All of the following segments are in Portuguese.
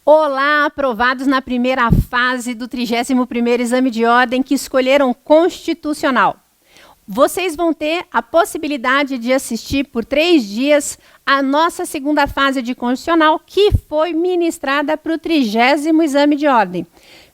Olá, aprovados na primeira fase do 31º Exame de Ordem que escolheram Constitucional. Vocês vão ter a possibilidade de assistir por 3 dias a nossa segunda fase de Constitucional, que foi ministrada para o 30º Exame de Ordem.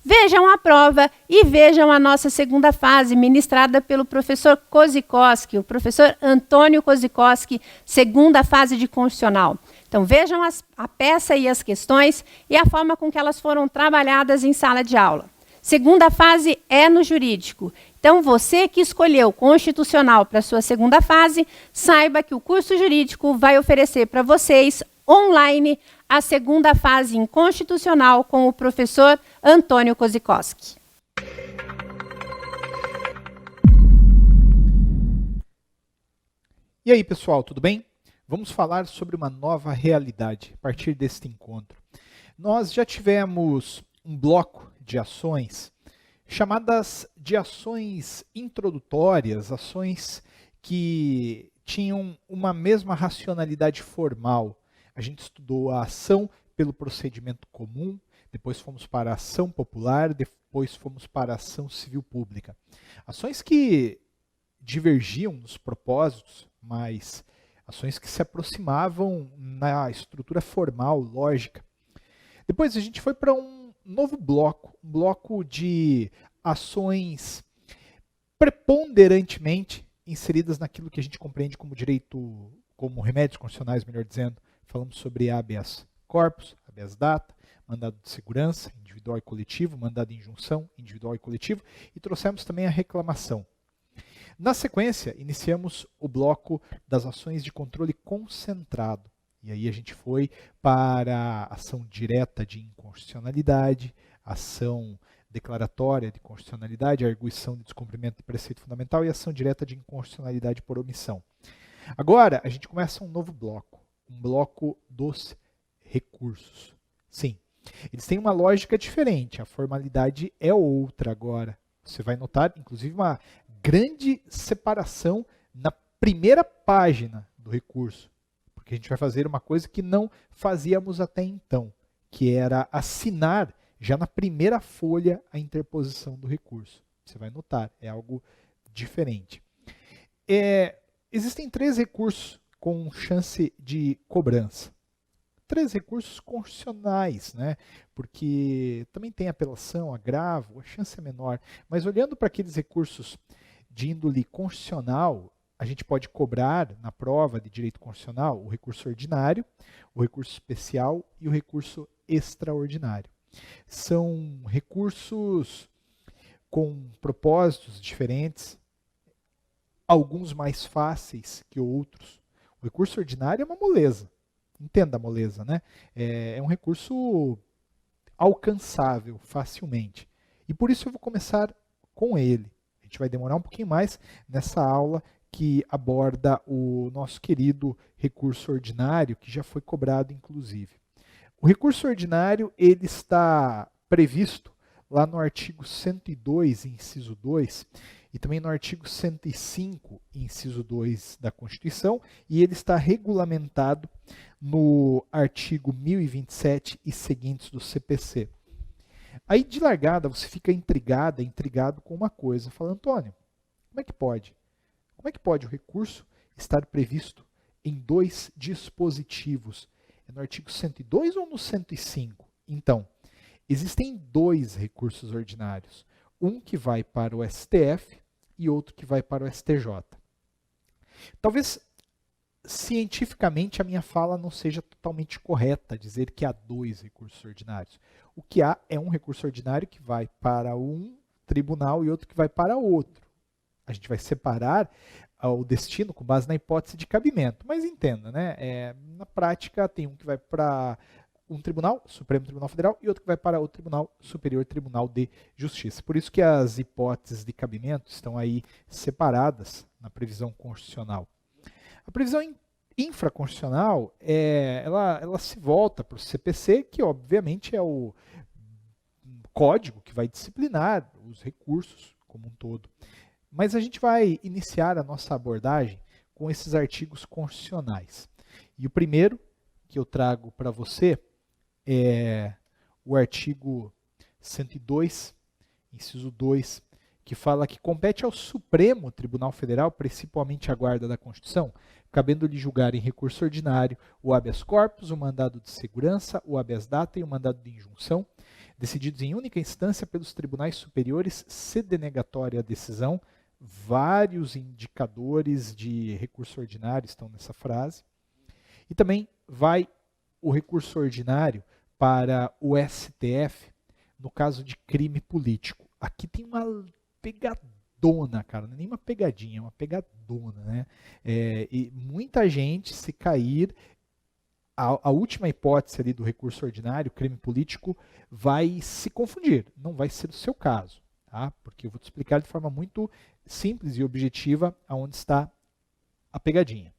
Vejam a prova e vejam a nossa segunda fase, ministrada pelo professor Kozikowski, o professor Antônio Kozikowski, segunda fase de Constitucional. Então vejam a peça e as questões e a forma com que elas foram trabalhadas em sala de aula. Segunda fase é no jurídico. Então você que escolheu Constitucional para a sua segunda fase, saiba que o curso jurídico vai oferecer para vocês online a segunda fase em Constitucional com o professor Antônio Kozikowski. E aí, pessoal, tudo bem? Vamos falar sobre uma nova realidade a partir deste encontro. Nós já tivemos um bloco de ações chamadas de ações introdutórias, ações que tinham uma mesma racionalidade formal. A gente estudou a ação pelo procedimento comum, depois fomos para a ação popular, depois fomos para a ação civil pública. Ações que divergiam nos propósitos, mas ações que se aproximavam na estrutura formal, lógica. Depois a gente foi para um novo bloco, um bloco de ações preponderantemente inseridas naquilo que a gente compreende como direito, como remédios constitucionais, melhor dizendo. Falamos sobre habeas corpus, habeas data, mandado de segurança, individual e coletivo, mandado de injunção, individual e coletivo, e trouxemos também a reclamação. Na sequência, iniciamos o bloco das ações de controle concentrado. E aí a gente foi para a ação direta de inconstitucionalidade, ação declaratória de constitucionalidade, arguição de descumprimento de preceito fundamental e ação direta de inconstitucionalidade por omissão. Agora, a gente começa um novo bloco, um bloco dos recursos. Sim, eles têm uma lógica diferente, a formalidade é outra agora. Você vai notar, inclusive, uma grande separação na primeira página do recurso, porque a gente vai fazer uma coisa que não fazíamos até então, que era assinar já na primeira folha a interposição do recurso. Você vai notar, é algo diferente. Existem 3 recursos com chance de cobrança. 3 recursos constitucionais, né? Porque também tem apelação, agravo, a chance é menor. Mas olhando para aqueles recursos de índole constitucional, a gente pode cobrar na prova de direito constitucional o recurso ordinário, o recurso especial e o recurso extraordinário. São recursos com propósitos diferentes, alguns mais fáceis que outros. O recurso ordinário é uma moleza. Entenda a moleza, né? É um recurso alcançável facilmente. E por isso eu vou começar com ele. A gente vai demorar um pouquinho mais nessa aula que aborda o nosso querido recurso ordinário, que já foi cobrado inclusive. O recurso ordinário ele está previsto lá no artigo 102, inciso 2, e também no artigo 105, inciso 2 da Constituição, e ele está regulamentado no artigo 1027 e seguintes do CPC. Aí, de largada, você fica intrigado com uma coisa. Fala, Antônio, como é que pode? Como é que pode o recurso estar previsto em 2 dispositivos? É no artigo 102 ou no 105? Então, existem 2 recursos ordinários. Um que vai para o STF e outro que vai para o STJ. Talvez, cientificamente, a minha fala não seja totalmente correta, dizer que há 2 recursos ordinários. O que há é um recurso ordinário que vai para um tribunal e outro que vai para outro. A gente vai separar o destino com base na hipótese de cabimento. Mas entenda, né? Na prática, tem um que vai para um tribunal, Supremo Tribunal Federal, e outro que vai para o Tribunal Superior Tribunal de Justiça. Por isso que as hipóteses de cabimento estão aí separadas na previsão constitucional. A previsão infraconstitucional, ela se volta para o CPC, que obviamente é o código que vai disciplinar os recursos como um todo. Mas a gente vai iniciar a nossa abordagem com esses artigos constitucionais. E o primeiro que eu trago para você é o artigo 102, inciso 2, que fala que compete ao Supremo Tribunal Federal, principalmente a guarda da Constituição, cabendo-lhe julgar em recurso ordinário o habeas corpus, o mandado de segurança, o habeas data e o mandado de injunção, decididos em única instância pelos tribunais superiores, se denegatória a decisão. Vários indicadores de recurso ordinário estão nessa frase. E também vai o recurso ordinário para o STF no caso de crime político. Aqui tem uma pegadona, cara, não é nem uma pegadinha, é uma pegadona, né? E muita gente, se cair, a última hipótese ali do recurso ordinário, crime político, vai se confundir, não vai ser o seu caso, tá? Porque eu vou te explicar de forma muito simples e objetiva aonde está a pegadinha.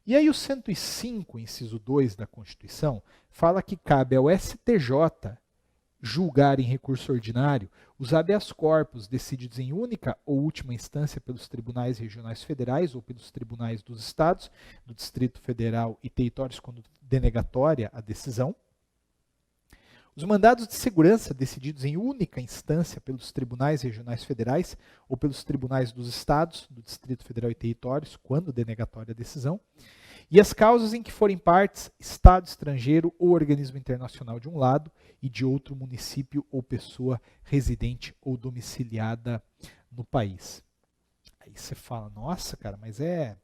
E aí o 105, inciso 2 da Constituição, fala que cabe ao STJ julgar em recurso ordinário os habeas corpus decididos em única ou última instância pelos tribunais regionais federais ou pelos tribunais dos estados, do Distrito Federal e territórios quando denegatória a decisão. Os mandados de segurança decididos em única instância pelos tribunais regionais federais ou pelos tribunais dos estados, do Distrito Federal e territórios, quando denegatória a decisão. E as causas em que forem partes, Estado estrangeiro ou organismo internacional de um lado e de outro município ou pessoa residente ou domiciliada no país. Aí você fala, nossa, cara, mas é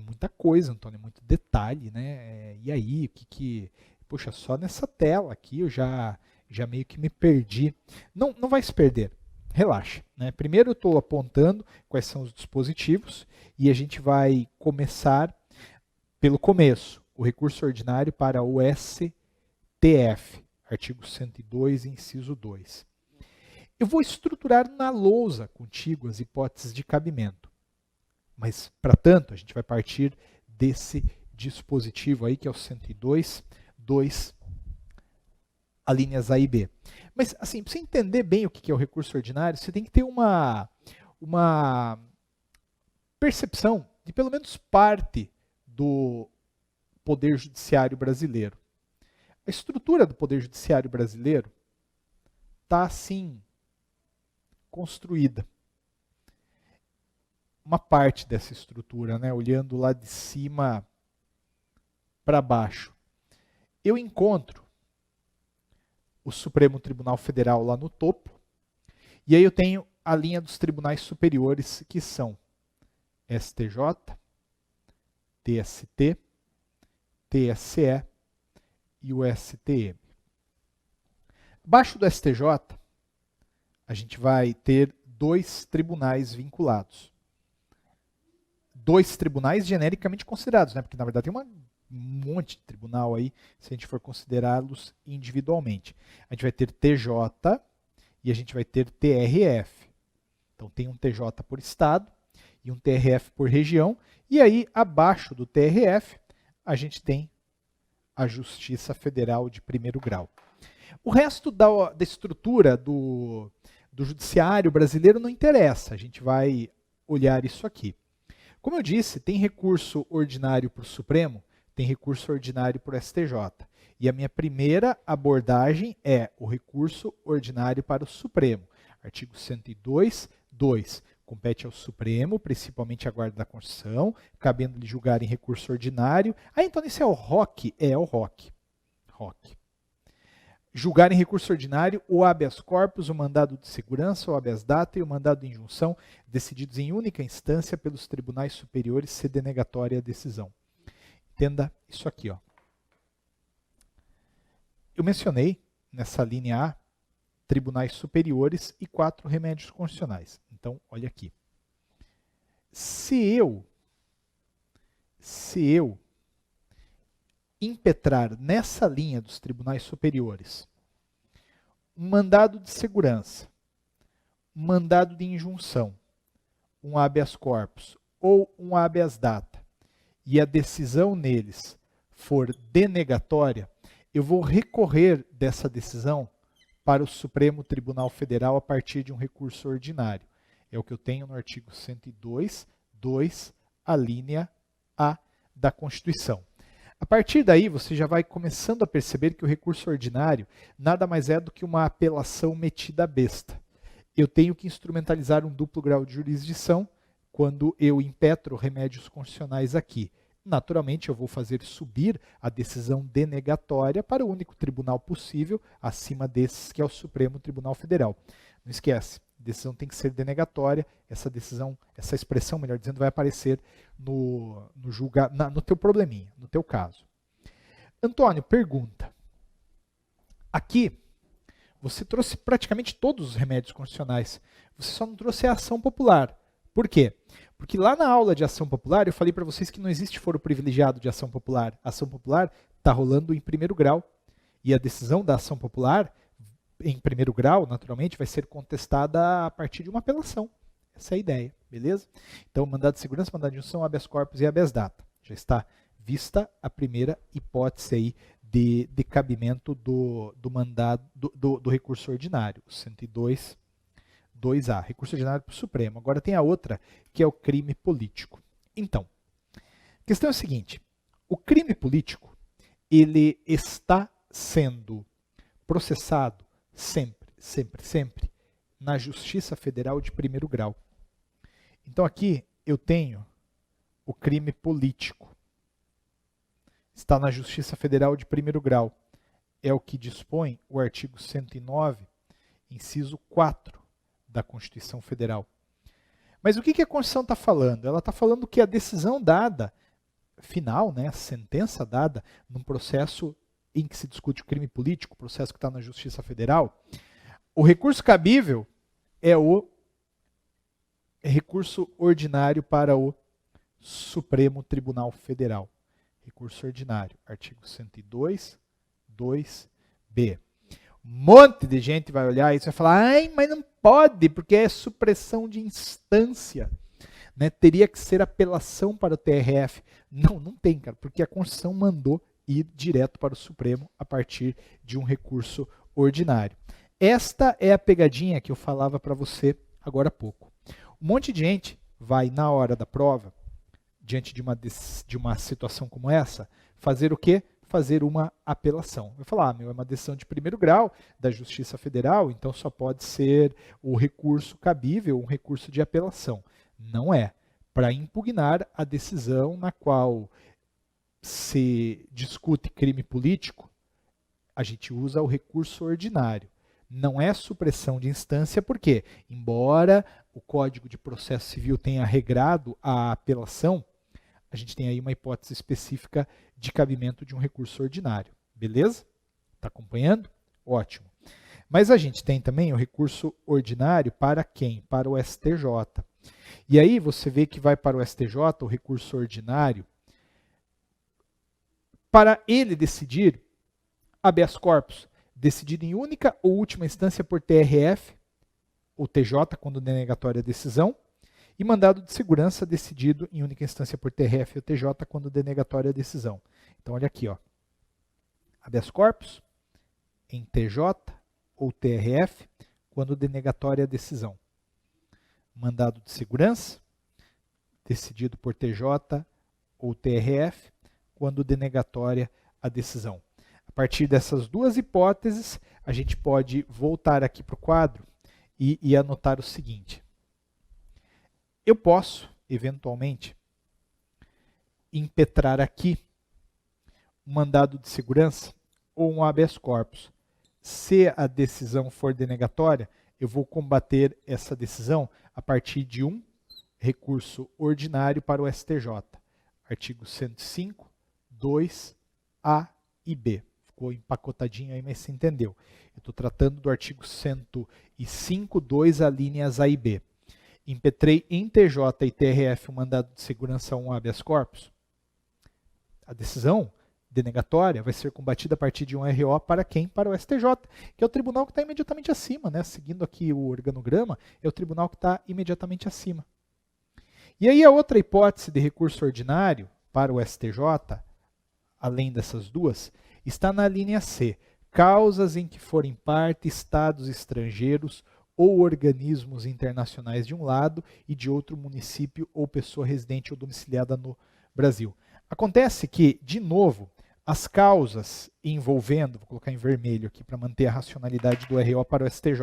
muita coisa, Antônio, é muito detalhe, né? E aí, poxa, só nessa tela aqui eu já meio que me perdi. Não vai se perder, relaxa, né? Primeiro eu estou apontando quais são os dispositivos e a gente vai começar pelo começo, o recurso ordinário para o STF, artigo 102, inciso 2. Eu vou estruturar na lousa contigo as hipóteses de cabimento. Mas, para tanto, a gente vai partir desse dispositivo aí, que é o 102, 2, alíneas A e B. Mas, assim, para você entender bem o que é o recurso ordinário, você tem que ter uma percepção de pelo menos parte do Poder Judiciário brasileiro. A estrutura do Poder Judiciário brasileiro está, assim, construída. Uma parte dessa estrutura, né, olhando lá de cima para baixo. Eu encontro o Supremo Tribunal Federal lá no topo, e aí eu tenho a linha dos tribunais superiores, que são STJ, TST, TSE e o STM. Abaixo do STJ, a gente vai ter 2 tribunais vinculados. 2 tribunais genericamente considerados, né? Porque na verdade tem um monte de tribunal aí, se a gente for considerá-los individualmente. A gente vai ter TJ e a gente vai ter TRF. Então tem um TJ por estado e um TRF por região. E aí, abaixo do TRF, a gente tem a Justiça Federal de primeiro grau. O resto da estrutura do judiciário brasileiro não interessa, a gente vai olhar isso aqui. Como eu disse, tem recurso ordinário para o Supremo, tem recurso ordinário para o STJ. E a minha primeira abordagem é o recurso ordinário para o Supremo. Artigo 102, 2. Compete ao Supremo, principalmente a guarda da Constituição, cabendo-lhe julgar em recurso ordinário. Então isso é o ROC? É o ROC. Julgar em recurso ordinário o habeas corpus, o mandado de segurança, o habeas data e o mandado de injunção, decididos em única instância pelos tribunais superiores, se denegatória a decisão. Entenda isso aqui, ó. Eu mencionei, nessa linha A, tribunais superiores e 4 remédios constitucionais. Então, olha aqui. Se eu impetrar nessa linha dos tribunais superiores um mandado de segurança, um mandado de injunção, um habeas corpus ou um habeas data, e a decisão neles for denegatória, eu vou recorrer dessa decisão para o Supremo Tribunal Federal a partir de um recurso ordinário. É o que eu tenho no artigo 102, 2, a linha A da Constituição. A partir daí, você já vai começando a perceber que o recurso ordinário nada mais é do que uma apelação metida à besta. Eu tenho que instrumentalizar um duplo grau de jurisdição quando eu impetro remédios constitucionais aqui. Naturalmente, eu vou fazer subir a decisão denegatória para o único tribunal possível, acima desses, que é o Supremo Tribunal Federal. Não esquece, a decisão tem que ser denegatória, essa expressão, melhor dizendo, vai aparecer no teu probleminha, no teu caso. Antônio, pergunta. Aqui, você trouxe praticamente todos os remédios constitucionais, você só não trouxe a ação popular. Por quê? Porque lá na aula de ação popular eu falei para vocês que não existe foro privilegiado de ação popular. A ação popular está rolando em primeiro grau e a decisão da ação popular em primeiro grau, naturalmente, vai ser contestada a partir de uma apelação. Essa é a ideia, beleza? Então, mandado de segurança, mandado de junção, habeas corpus e habeas data. Já está vista a primeira hipótese aí de cabimento do mandado do recurso ordinário, 102. 2A, recurso ordinário para o Supremo. Agora tem a outra, que é o crime político. Então, a questão é a seguinte, o crime político, ele está sendo processado sempre, na Justiça Federal de primeiro grau. Então aqui eu tenho o crime político. Está na Justiça Federal de primeiro grau. É o que dispõe o artigo 109, inciso 4, da Constituição Federal. Mas o que a Constituição está falando? Ela está falando que a decisão dada, final, né, a sentença dada num processo em que se discute o crime político, processo que está na Justiça Federal, o recurso cabível é o recurso ordinário para o Supremo Tribunal Federal. Recurso ordinário, artigo 102, 2b. Um monte de gente vai olhar isso e vai falar, ai, mas não pode, porque é supressão de instância. Né? Teria que ser apelação para o TRF. Não, não tem, cara, porque a Constituição mandou ir direto para o Supremo a partir de um recurso ordinário. Esta é a pegadinha que eu falava para você agora há pouco. Um monte de gente vai, na hora da prova, diante de uma situação como essa, fazer o quê? Fazer uma apelação. Vai falar, é uma decisão de primeiro grau da Justiça Federal, então só pode ser o recurso cabível, um recurso de apelação. Não é. Para impugnar a decisão na qual se discute crime político, a gente usa o recurso ordinário. Não é supressão de instância, porque, embora o Código de Processo Civil tenha regrado a apelação, a gente tem aí uma hipótese específica de cabimento de um recurso ordinário. Beleza? Está acompanhando? Ótimo. Mas a gente tem também o recurso ordinário para quem? Para o STJ. E aí você vê que vai para o STJ o recurso ordinário para ele decidir habeas corpus, decidido em única ou última instância por TRF, ou TJ, quando denegatória a decisão, e mandado de segurança decidido em única instância por TRF ou TJ, quando denegatória a decisão. Então, olha aqui, ó. Habeas corpus em TJ ou TRF, quando denegatória a decisão. Mandado de segurança, decidido por TJ ou TRF, quando denegatória a decisão. A partir dessas duas hipóteses, a gente pode voltar aqui para o quadro e anotar o seguinte. Eu posso, eventualmente, impetrar aqui um mandado de segurança ou um habeas corpus. Se a decisão for denegatória, eu vou combater essa decisão a partir de um recurso ordinário para o STJ. Artigo 105, 2A e B. Ficou empacotadinho aí, mas você entendeu. Eu estou tratando do artigo 105, 2, alíneas A e B. Impetrei em TJ e TRF o mandado de segurança 1 habeas corpus. A decisão denegatória vai ser combatida a partir de um RO para quem? Para o STJ, que é o tribunal que está imediatamente acima, né? Seguindo aqui o organograma, é o tribunal que está imediatamente acima. E aí a outra hipótese de recurso ordinário para o STJ, além dessas duas, está na linha C. Causas em que forem parte estados estrangeiros ou organismos internacionais de um lado e de outro município ou pessoa residente ou domiciliada no Brasil. Acontece que, de novo, as causas envolvendo, vou colocar em vermelho aqui para manter a racionalidade do RO para o STJ.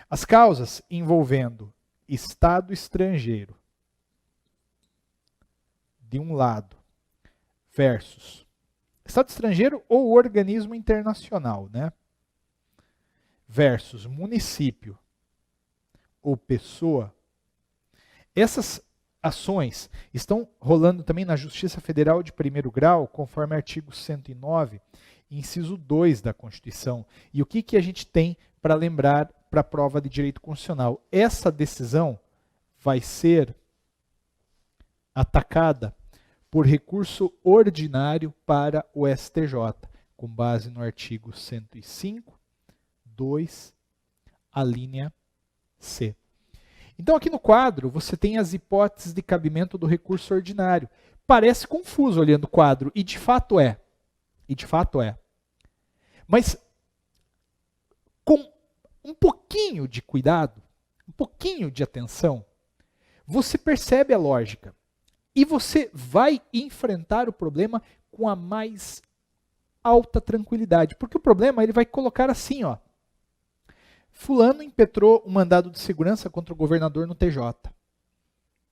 As causas envolvendo Estado estrangeiro, de um lado, versus Estado estrangeiro ou organismo internacional, né? Versus município ou pessoa. Essas ações estão rolando também na Justiça Federal de primeiro grau, conforme artigo 109, inciso 2 da Constituição. E o que a gente tem para lembrar para a prova de direito constitucional? Essa decisão vai ser atacada por recurso ordinário para o STJ, com base no artigo 105, 2, a linha C. Então, aqui no quadro, você tem as hipóteses de cabimento do recurso ordinário. Parece confuso olhando o quadro, e de fato é. E de fato é. Mas, com um pouquinho de cuidado, um pouquinho de atenção, você percebe a lógica. E você vai enfrentar o problema com a mais alta tranquilidade. Porque o problema ele vai colocar assim, ó. Fulano impetrou um mandado de segurança contra o governador no TJ.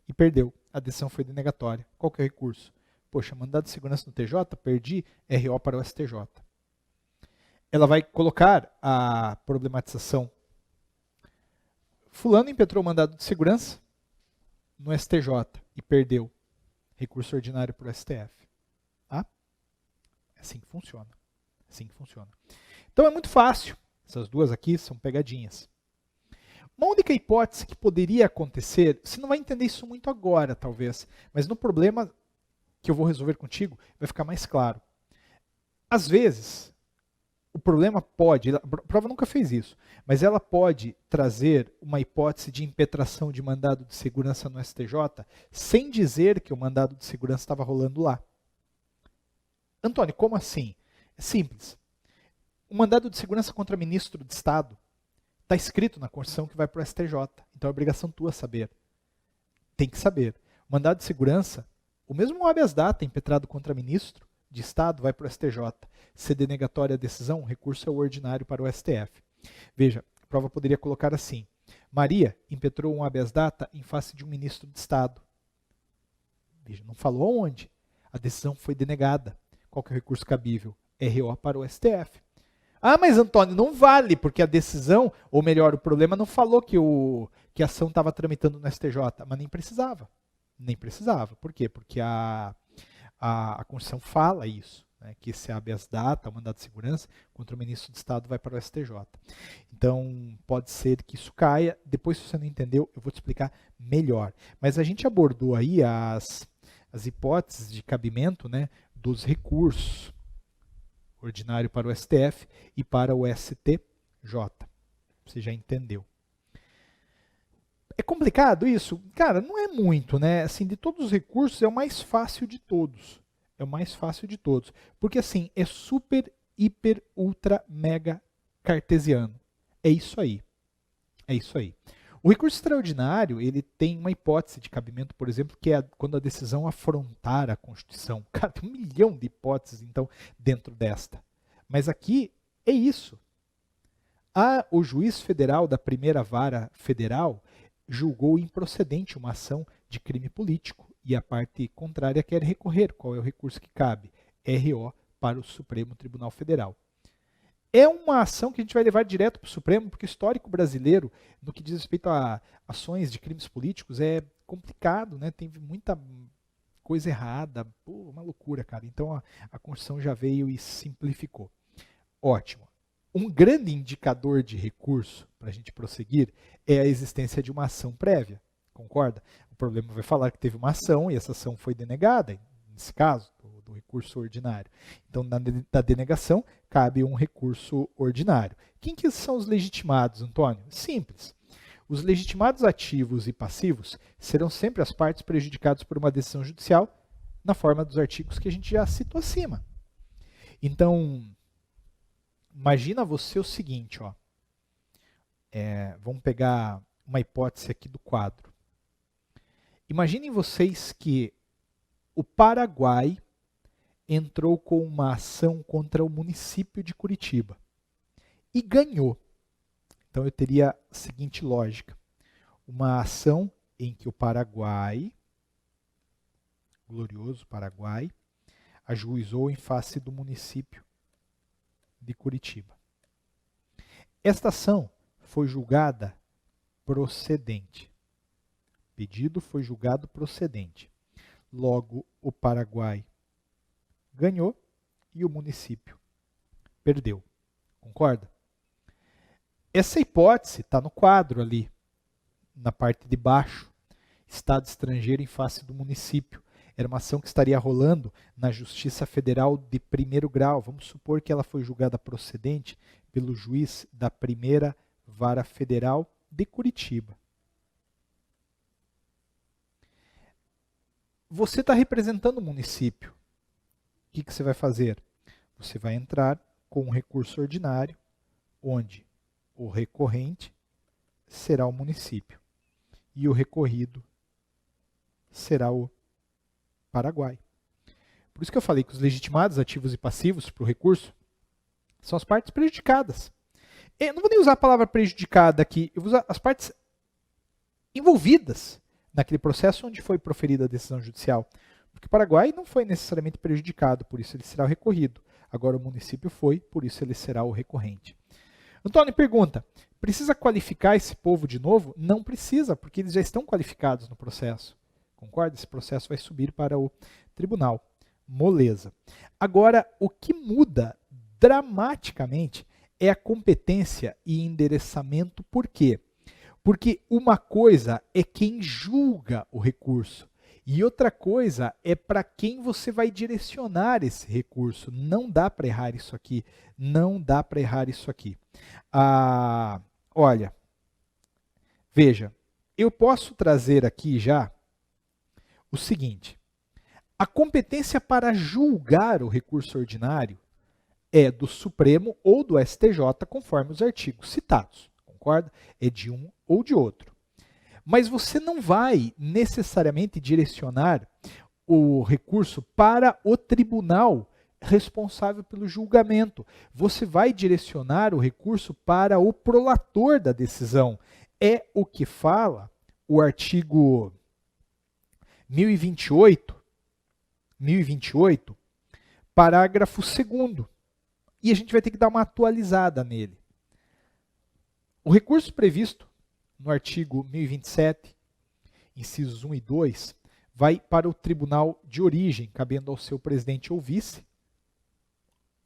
E perdeu. A decisão foi denegatória. Qual que é o recurso? Poxa, mandado de segurança no TJ, perdi, RO para o STJ. Ela vai colocar a problematização. Fulano impetrou um mandado de segurança no STJ e perdeu. Recurso ordinário para o STF. Tá? É assim que funciona. É assim que funciona. Então é muito fácil. Essas duas aqui são pegadinhas. Uma única hipótese que poderia acontecer, você não vai entender isso muito agora, talvez, mas no problema que eu vou resolver contigo, vai ficar mais claro. Às vezes, o problema pode, a prova nunca fez isso, mas ela pode trazer uma hipótese de impetração de mandado de segurança no STJ, sem dizer que o mandado de segurança estava rolando lá. Antônio, como assim? É simples. O mandado de segurança contra ministro de Estado está escrito na Constituição que vai para o STJ. Então é obrigação tua saber. Tem que saber. O mandado de segurança, o mesmo habeas data impetrado contra ministro de Estado vai para o STJ. Se denegatória a decisão, o recurso é o ordinário para o STF. Veja, a prova poderia colocar assim. Maria impetrou um habeas data em face de um ministro de Estado. Veja, não falou aonde. A decisão foi denegada. Qual que é o recurso cabível? RO para o STF. Ah, mas Antônio, não vale, porque a decisão, ou melhor, o problema não falou que a ação estava tramitando no STJ, mas nem precisava. Nem precisava. Por quê? Porque a Constituição fala isso, né, que esse habeas data, o mandado de segurança, contra o ministro de Estado vai para o STJ. Então, pode ser que isso caia. Depois, se você não entendeu, eu vou te explicar melhor. Mas a gente abordou aí as hipóteses de cabimento, né, dos recursos ordinário para o STF e para o STJ. Você já entendeu. É complicado isso? Cara, não é muito, né? Assim, de todos os recursos é o mais fácil de todos. É o mais fácil de todos. Porque assim, é super, hiper, ultra, mega cartesiano. É isso aí. É isso aí. O recurso extraordinário, ele tem uma hipótese de cabimento, por exemplo, que é quando a decisão afrontar a Constituição. Cara, tem 1 milhão de hipóteses, então, dentro desta. Mas aqui é isso. O juiz federal da primeira vara federal julgou improcedente uma ação de crime político e a parte contrária quer recorrer. Qual é o recurso que cabe? RO para o Supremo Tribunal Federal. É uma ação que a gente vai levar direto para o Supremo, porque o histórico brasileiro, no que diz respeito a ações de crimes políticos, é complicado, né? Tem muita coisa errada. Pô, uma loucura, cara. Então a Constituição já veio e simplificou. Ótimo. Um grande indicador de recurso, para a gente prosseguir, é a existência de uma ação prévia. Concorda? O problema vai falar que teve uma ação e essa ação foi denegada, nesse caso, do recurso ordinário. Então, da denegação, cabe um recurso ordinário. Quem que são os legitimados, Antônio? Simples. Os legitimados ativos e passivos serão sempre as partes prejudicadas por uma decisão judicial, na forma dos artigos que a gente já citou acima. Então, imagina você o seguinte, ó. Vamos pegar uma hipótese aqui do quadro. Imaginem vocês que o Paraguai entrou com uma ação contra o município de Curitiba e ganhou. Então eu teria a seguinte lógica: uma ação em que o Paraguai, glorioso Paraguai, ajuizou em face do município de Curitiba. Esta ação foi julgada procedente. O pedido foi julgado procedente. Logo, o Paraguai ganhou e o município perdeu. Concorda? Essa hipótese está no quadro ali, na parte de baixo. Estado estrangeiro em face do município. Era uma ação que estaria rolando na Justiça Federal de primeiro grau. Vamos supor que ela foi julgada procedente pelo juiz da primeira vara federal de Curitiba. Você está representando o município. O que você vai fazer? Você vai entrar com um recurso ordinário, onde o recorrente será o município e o recorrido será o Paraguai. Por isso que eu falei que os legitimados, ativos e passivos para o recurso são as partes prejudicadas. Eu não vou nem usar a palavra prejudicada aqui, eu vou usar as partes envolvidas naquele processo onde foi proferida a decisão judicial. Porque o Paraguai não foi necessariamente prejudicado, por isso ele será o recorrido. Agora o município foi, por isso ele será o recorrente. Antônio pergunta, precisa qualificar esse povo de novo? Não precisa, porque eles já estão qualificados no processo. Concorda? Esse processo vai subir para o tribunal. Moleza. Agora, o que muda dramaticamente é a competência e endereçamento. Por quê? Porque uma coisa é quem julga o recurso e outra coisa é para quem você vai direcionar esse recurso. Não dá para errar isso aqui. Não dá para errar isso aqui. Olha, veja, eu posso trazer aqui já o seguinte. A competência para julgar o recurso ordinário é do Supremo ou do STJ, conforme os artigos citados. Concorda? É de um ou de outro. Mas você não vai necessariamente direcionar o recurso para o tribunal responsável pelo julgamento. Você vai direcionar o recurso para o prolator da decisão. É o que fala o artigo 1028, parágrafo 2º. E a gente vai ter que dar uma atualizada nele. O recurso previsto no artigo 1027, incisos 1 e 2, vai para o tribunal de origem, cabendo ao seu presidente ou vice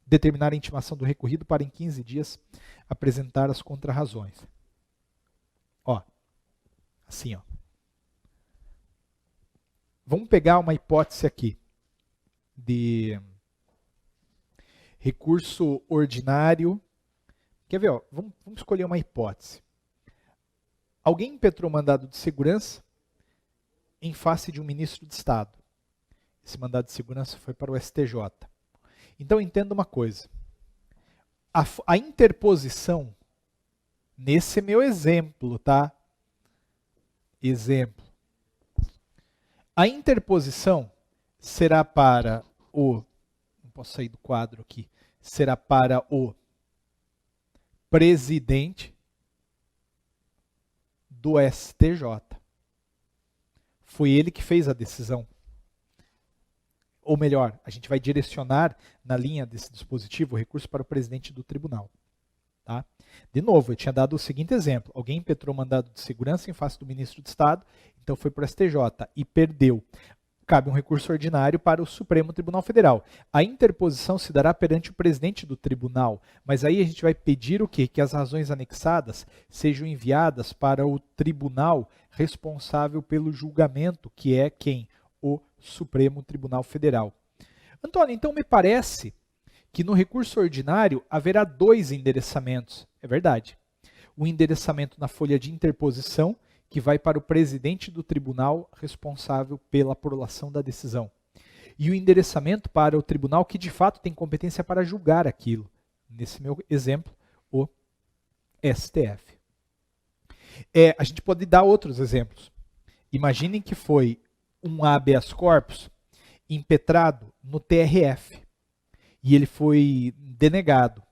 determinar a intimação do recorrido para em 15 dias apresentar as contrarrazões. Ó, assim, ó. Vamos pegar uma hipótese aqui de recurso ordinário. Quer ver? Ó, vamos escolher uma hipótese. Alguém impetrou mandado de segurança em face de um ministro de Estado. Esse mandado de segurança foi para o STJ. Então entenda uma coisa. A interposição, nesse meu exemplo, tá? Exemplo. A interposição será para o... Não posso sair do quadro aqui. Será para o presidente do STJ. Foi ele que fez a decisão. Ou melhor, a gente vai direcionar na linha desse dispositivo o recurso para o presidente do tribunal. Tá? De novo, eu tinha dado o seguinte exemplo. Alguém impetrou mandado de segurança em face do ministro de Estado, então foi para o STJ e perdeu. Cabe um recurso ordinário para o Supremo Tribunal Federal. A interposição se dará perante o presidente do tribunal, mas aí a gente vai pedir o quê? Que as razões anexadas sejam enviadas para o tribunal responsável pelo julgamento, que é quem? O Supremo Tribunal Federal. Antônio, então me parece que no recurso ordinário haverá 2 endereçamentos. É verdade. O endereçamento na folha de interposição, que vai para o presidente do tribunal responsável pela prolação da decisão. E o endereçamento para o tribunal que de fato tem competência para julgar aquilo. Nesse meu exemplo, o STF. A gente pode dar outros exemplos. Imaginem que foi um habeas corpus impetrado no TRF e ele foi denegado.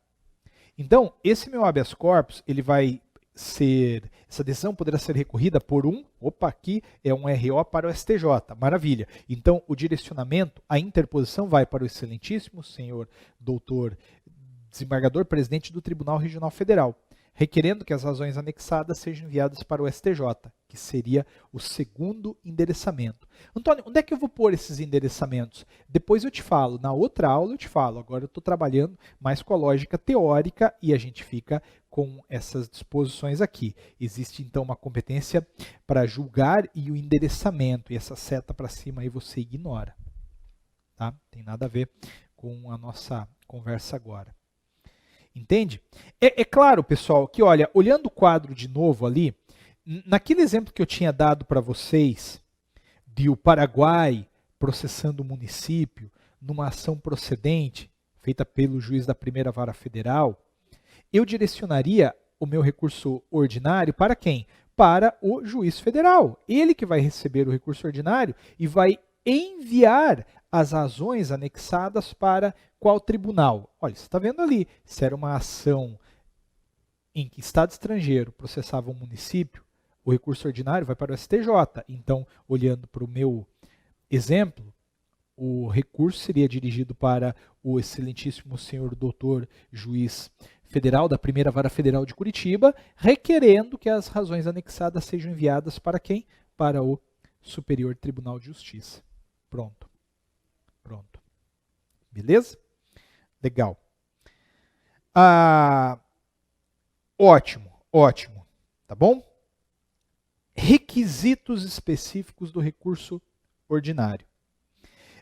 Então, esse meu habeas corpus, ele vai ser, essa decisão poderá ser recorrida por aqui é um RO para o STJ, maravilha. Então, o direcionamento, a interposição vai para o excelentíssimo senhor doutor desembargador presidente do Tribunal Regional Federal, requerendo que as razões anexadas sejam enviadas para o STJ, que seria o segundo endereçamento. Antônio, onde é que eu vou pôr esses endereçamentos? Depois eu te falo, na outra aula eu te falo, agora eu estou trabalhando mais com a lógica teórica e a gente fica com essas disposições aqui. Existe então uma competência para julgar e o endereçamento, e essa seta para cima aí você ignora. Tá? Tem nada a ver com a nossa conversa agora. Entende? É claro, pessoal, que olha, olhando o quadro de novo ali, naquele exemplo que eu tinha dado para vocês, de o Paraguai processando o município numa ação procedente, feita pelo juiz da primeira vara federal, eu direcionaria o meu recurso ordinário para quem? Para o juiz federal. Ele que vai receber o recurso ordinário e vai enviar as razões anexadas para qual tribunal? Olha, você está vendo ali, se era uma ação em que Estado estrangeiro processava um município, o recurso ordinário vai para o STJ. Então, olhando para o meu exemplo, o recurso seria dirigido para o excelentíssimo senhor doutor juiz federal da primeira vara federal de Curitiba, requerendo que as razões anexadas sejam enviadas para quem? Para o Superior Tribunal de Justiça. Pronto. Pronto. Beleza? Legal. Ótimo, ótimo. Tá bom? Requisitos específicos do recurso ordinário.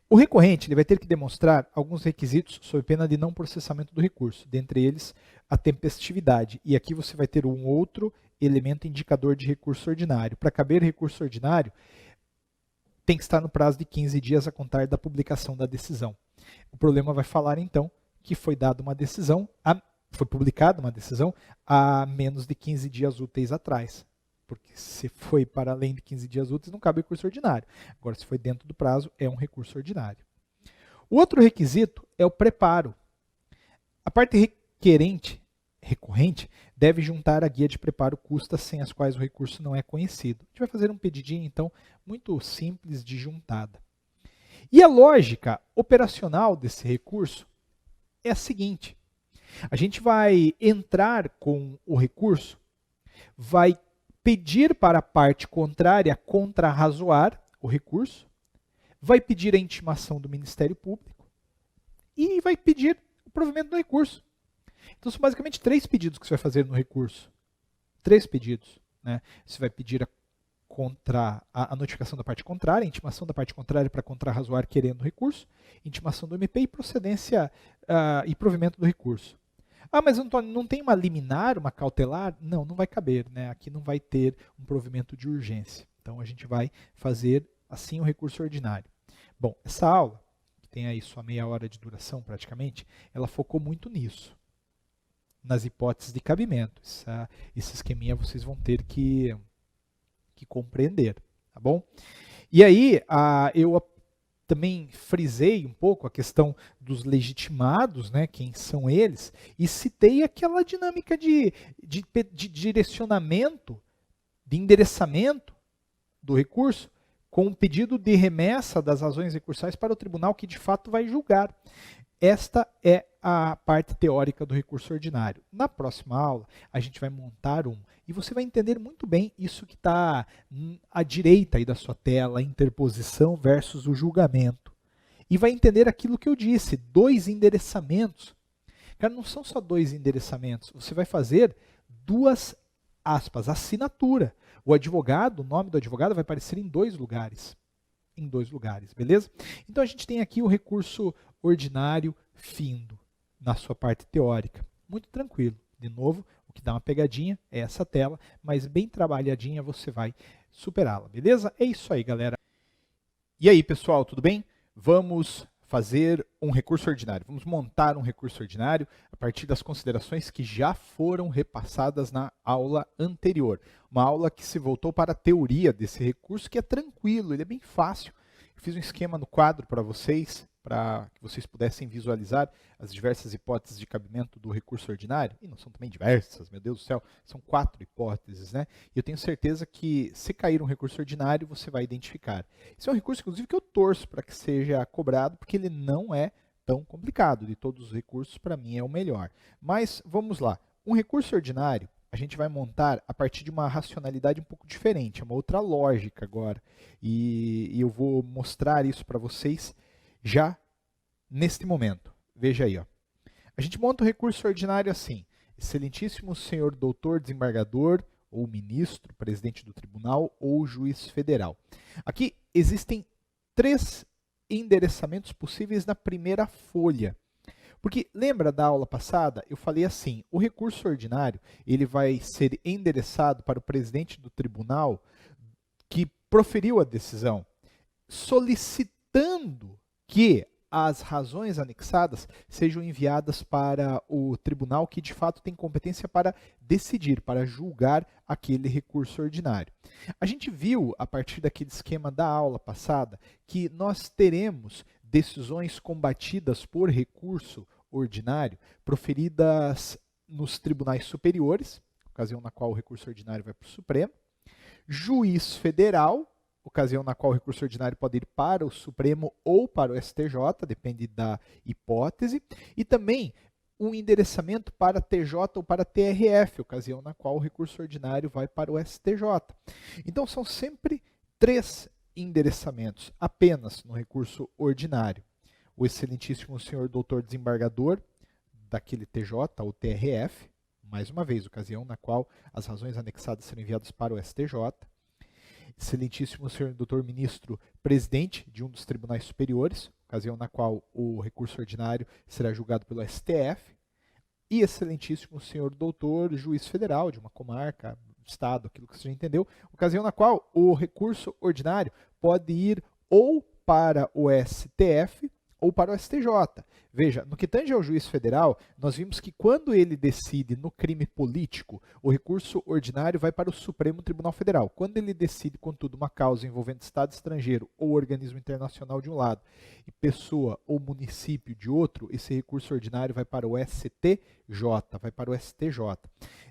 O recorrente ele vai ter que demonstrar alguns requisitos sob pena de não processamento do recurso, dentre eles a tempestividade. E aqui você vai ter um outro elemento indicador de recurso ordinário. Para caber recurso ordinário, tem que estar no prazo de 15 dias a contar da publicação da decisão. O problema vai falar, então, que foi dada uma decisão, foi publicada uma decisão há menos de 15 dias úteis atrás. Porque se foi para além de 15 dias úteis, não cabe recurso ordinário. Agora, se foi dentro do prazo, é um recurso ordinário. O outro requisito é o preparo. A parte recorrente, deve juntar a guia de preparo custas sem as quais o recurso não é conhecido. A gente vai fazer um pedidinho, então, muito simples de juntada. E a lógica operacional desse recurso é a seguinte. A gente vai entrar com o recurso, vai pedir para a parte contrária contrarrazoar o recurso, vai pedir a intimação do Ministério Público e vai pedir o provimento do recurso. Então são basicamente 3 pedidos que você vai fazer no recurso. 3 pedidos. Né? Você vai pedir a notificação da parte contrária, a intimação da parte contrária para contrarrazoar querendo o recurso, intimação do MP e procedência e provimento do recurso. Mas Antônio, não tem uma liminar, uma cautelar? Não, não vai caber. Né? Aqui não vai ter um provimento de urgência. Então a gente vai fazer assim o recurso ordinário. Bom, essa aula, que tem aí sua meia hora de duração praticamente, ela focou muito nisso. Nas hipóteses de cabimento. Esse esqueminha vocês vão ter que compreender, tá bom? E aí, eu também frisei um pouco a questão dos legitimados, né, quem são eles, e citei aquela dinâmica de direcionamento, de endereçamento do recurso, com o pedido de remessa das razões recursais para o tribunal que de fato vai julgar. Esta é a parte teórica do recurso ordinário. Na próxima aula, a gente vai montar e você vai entender muito bem isso que está à direita aí da sua tela, a interposição versus o julgamento. E vai entender aquilo que eu disse, 2 endereçamentos. Cara, não são só 2 endereçamentos, você vai fazer 2 aspas, assinatura. O advogado, o nome do advogado vai aparecer em 2 lugares. Em 2 lugares, beleza? Então a gente tem aqui o recurso ordinário findo, na sua parte teórica. Muito tranquilo. De novo, o que dá uma pegadinha é essa tela, mas bem trabalhadinha você vai superá-la, beleza? É isso aí, galera. E aí, pessoal, tudo bem? Vamos fazer um recurso ordinário. Vamos montar um recurso ordinário a partir das considerações que já foram repassadas na aula anterior. Uma aula que se voltou para a teoria desse recurso, que é tranquilo, ele é bem fácil. fiz um esquema no quadro para vocês que vocês pudessem visualizar as diversas hipóteses de cabimento do recurso ordinário. E não são também diversas, meu Deus do céu, são 4 hipóteses, né? E eu tenho certeza que, se cair um recurso ordinário, você vai identificar. Esse é um recurso, inclusive, que eu torço para que seja cobrado, porque ele não é tão complicado. De todos os recursos, para mim, é o melhor. Mas, vamos lá. Um recurso ordinário, a gente vai montar a partir de uma racionalidade um pouco diferente, é uma outra lógica agora. E eu vou mostrar isso para vocês já neste momento. Veja aí, ó. A gente monta o recurso ordinário assim: excelentíssimo senhor doutor desembargador, ou ministro, presidente do tribunal, ou juiz federal. Aqui existem 3 endereçamentos possíveis na primeira folha. Porque lembra da aula passada? Eu falei assim: o recurso ordinário ele vai ser endereçado para o presidente do tribunal que proferiu a decisão, solicitando que as razões anexadas sejam enviadas para o tribunal que de fato tem competência para decidir, para julgar aquele recurso ordinário. A gente viu, a partir daquele esquema da aula passada, que nós teremos decisões combatidas por recurso ordinário proferidas nos tribunais superiores, ocasião na qual o recurso ordinário vai para o Supremo, juiz federal, ocasião na qual o recurso ordinário pode ir para o Supremo ou para o STJ, depende da hipótese, e também um endereçamento para TJ ou para TRF, ocasião na qual o recurso ordinário vai para o STJ. Então são sempre 3 endereçamentos apenas no recurso ordinário: o excelentíssimo senhor doutor desembargador daquele TJ ou TRF, mais uma vez, ocasião na qual as razões anexadas serão enviadas para o STJ, excelentíssimo senhor doutor ministro presidente de um dos tribunais superiores, ocasião na qual o recurso ordinário será julgado pelo STF, e excelentíssimo senhor doutor juiz federal de uma comarca, estado, aquilo que você já entendeu, ocasião na qual o recurso ordinário pode ir ou para o STF ou para o STJ. Veja, no que tange ao juiz federal, nós vimos que quando ele decide no crime político, o recurso ordinário vai para o Supremo Tribunal Federal. Quando ele decide, contudo, uma causa envolvendo Estado estrangeiro ou organismo internacional de um lado e pessoa ou município de outro, esse recurso ordinário vai para o STJ, vai para o STJ.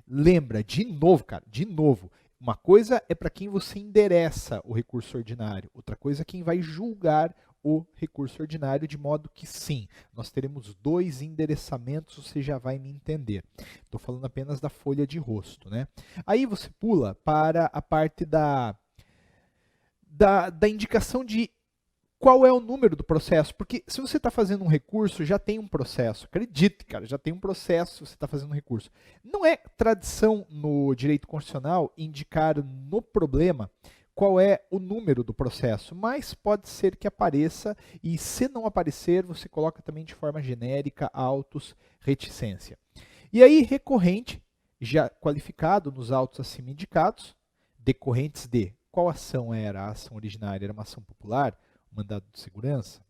Lembra, de novo, cara, de novo, uma coisa é para quem você endereça o recurso ordinário, outra coisa é quem vai julgar o recurso ordinário, de modo que sim, nós teremos 2 endereçamentos, você já vai me entender. Estou falando apenas da folha de rosto, né? Aí você pula para a parte da indicação de qual é o número do processo, porque se você está fazendo um recurso, já tem um processo. Acredite, cara, já tem um processo se você está fazendo um recurso. Não é tradição no direito constitucional indicar no problema qual é o número do processo, mas pode ser que apareça, e se não aparecer, você coloca também de forma genérica autos reticência. E aí, recorrente, já qualificado nos autos acima indicados, decorrentes de qual ação era a ação originária? Era uma ação popular, um mandado de segurança?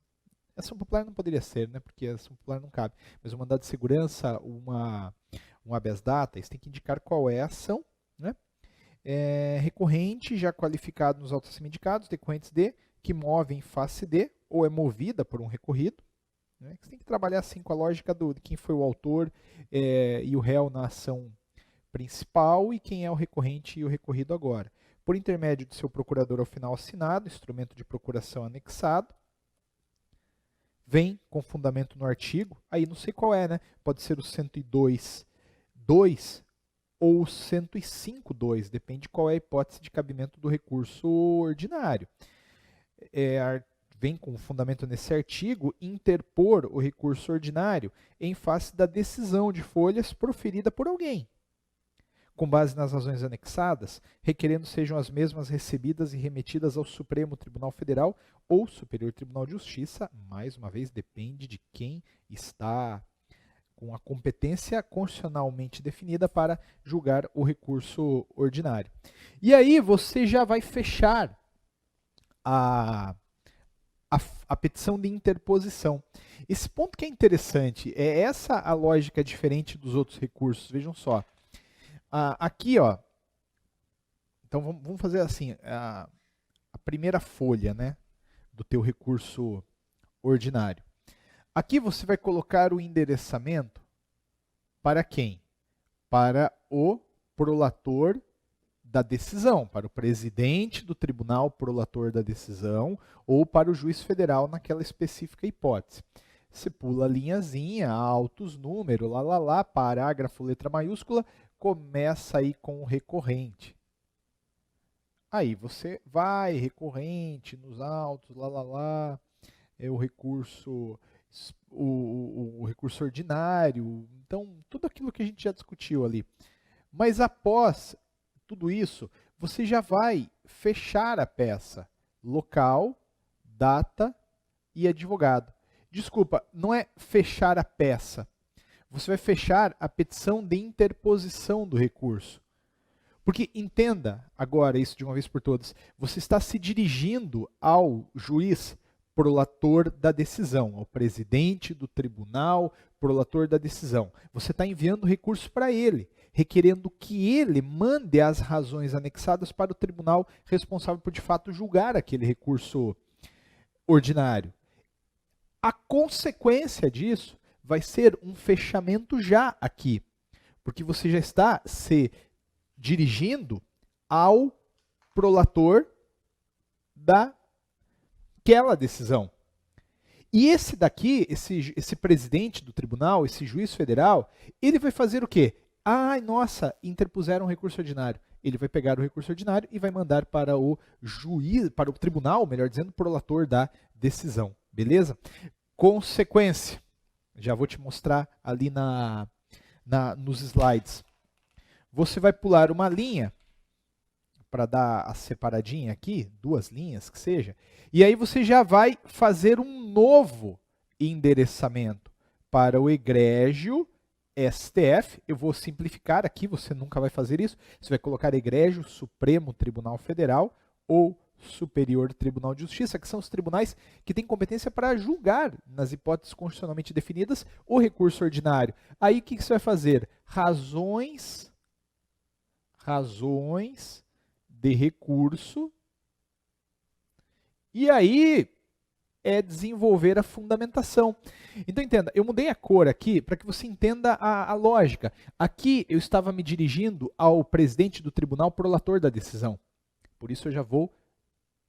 A ação popular não poderia ser, né, porque a ação popular não cabe, mas um mandado de segurança, um habeas data, isso tem que indicar qual é a ação, né? Recorrente, já qualificado nos autos acima indicados, decorrentes de, que move em face de, ou é movida por um recorrido. Né? Você tem que trabalhar assim com a lógica de quem foi o autor e o réu na ação principal e quem é o recorrente e o recorrido agora. Por intermédio de seu procurador ao final assinado, instrumento de procuração anexado, vem com fundamento no artigo, aí não sei qual é, né? Pode ser o 102.2 ou 105.2, depende qual é a hipótese de cabimento do recurso ordinário. Vem com fundamento nesse artigo interpor o recurso ordinário em face da decisão de folhas proferida por alguém, com base nas razões anexadas, requerendo sejam as mesmas recebidas e remetidas ao Supremo Tribunal Federal ou Superior Tribunal de Justiça, mais uma vez depende de quem está com a competência constitucionalmente definida para julgar o recurso ordinário. E aí você já vai fechar a petição de interposição. Esse ponto que é interessante, é essa a lógica diferente dos outros recursos. Vejam só. Aqui, ó, então vamos fazer assim, a primeira folha, né? do teu recurso ordinário. Aqui você vai colocar o endereçamento para quem? Para o prolator da decisão, para o presidente do tribunal prolator da decisão ou para o juiz federal naquela específica hipótese. Você pula a linhazinha, altos, número, lá, parágrafo, letra maiúscula, começa aí com o recorrente. Aí você vai, recorrente, nos autos, lá, é o recurso, o recurso ordinário, então tudo aquilo que a gente já discutiu ali. Mas após tudo isso, você já vai fechar a peça, local, data e advogado. Desculpa, não é fechar a peça, você vai fechar a petição de interposição do recurso. Porque entenda agora isso de uma vez por todas, você está se dirigindo ao juiz prolator da decisão, ao presidente do tribunal prolator da decisão. Você está enviando recurso para ele, requerendo que ele mande as razões anexadas para o tribunal responsável por de fato julgar aquele recurso ordinário. A consequência disso vai ser um fechamento já aqui, porque você já está se dirigindo ao prolator daquela decisão. E esse daqui, esse presidente do tribunal, esse juiz federal, ele vai fazer o quê? Ai, nossa, interpuseram um recurso ordinário. Ele vai pegar o recurso ordinário e vai mandar para o juiz, para o tribunal, melhor dizendo, prolator da decisão. Beleza? Consequência. Já vou te mostrar ali nos slides. Você vai pular uma linha para dar a separadinha aqui, 2 linhas que seja, e aí você já vai fazer um novo endereçamento para o egrégio STF. Eu vou simplificar aqui, você nunca vai fazer isso. Você vai colocar egrégio Supremo Tribunal Federal ou Superior Tribunal de Justiça, que são os tribunais que têm competência para julgar, nas hipóteses constitucionalmente definidas, o recurso ordinário. Aí o que você vai fazer? Razões de recurso, e aí é desenvolver a fundamentação. Então entenda, eu mudei a cor aqui para que você entenda a lógica. Aqui eu estava me dirigindo ao presidente do tribunal prolator da decisão. Por isso eu já vou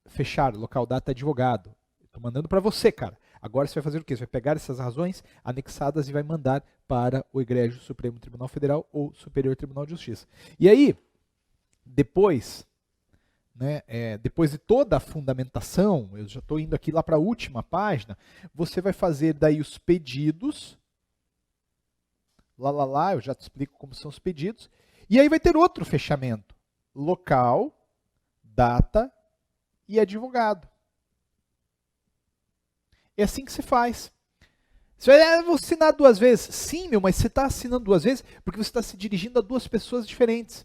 fechar, local, data, advogado. Estou mandando para você, cara. Agora você vai fazer o quê? Você vai pegar essas razões anexadas e vai mandar para o egrégio Supremo Tribunal Federal ou Superior Tribunal de Justiça. E aí, depois de toda a fundamentação, eu já estou indo aqui lá para a última página, você vai fazer daí os pedidos, eu já te explico como são os pedidos, e aí vai ter outro fechamento, local, data e advogado. É assim que se faz. Você vai vou assinar 2 vezes. Sim, mas você está assinando 2 vezes porque você está se dirigindo a 2 pessoas diferentes.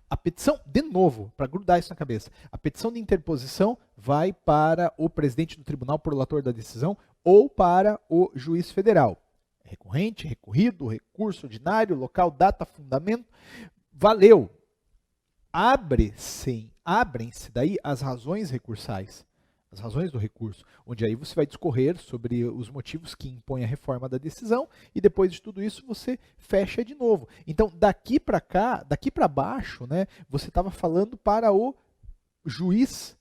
A petição, de novo, para grudar isso na cabeça, a petição de interposição vai para o presidente do tribunal prolator da decisão ou para o juiz federal. Recorrente, recorrido, recurso ordinário, local, data, fundamento. Valeu! Abrem-se daí as razões recursais, as razões do recurso, onde aí você vai discorrer sobre os motivos que impõem a reforma da decisão e depois de tudo isso você fecha de novo. Então, daqui para cá, daqui para baixo, você estava falando para o juiz,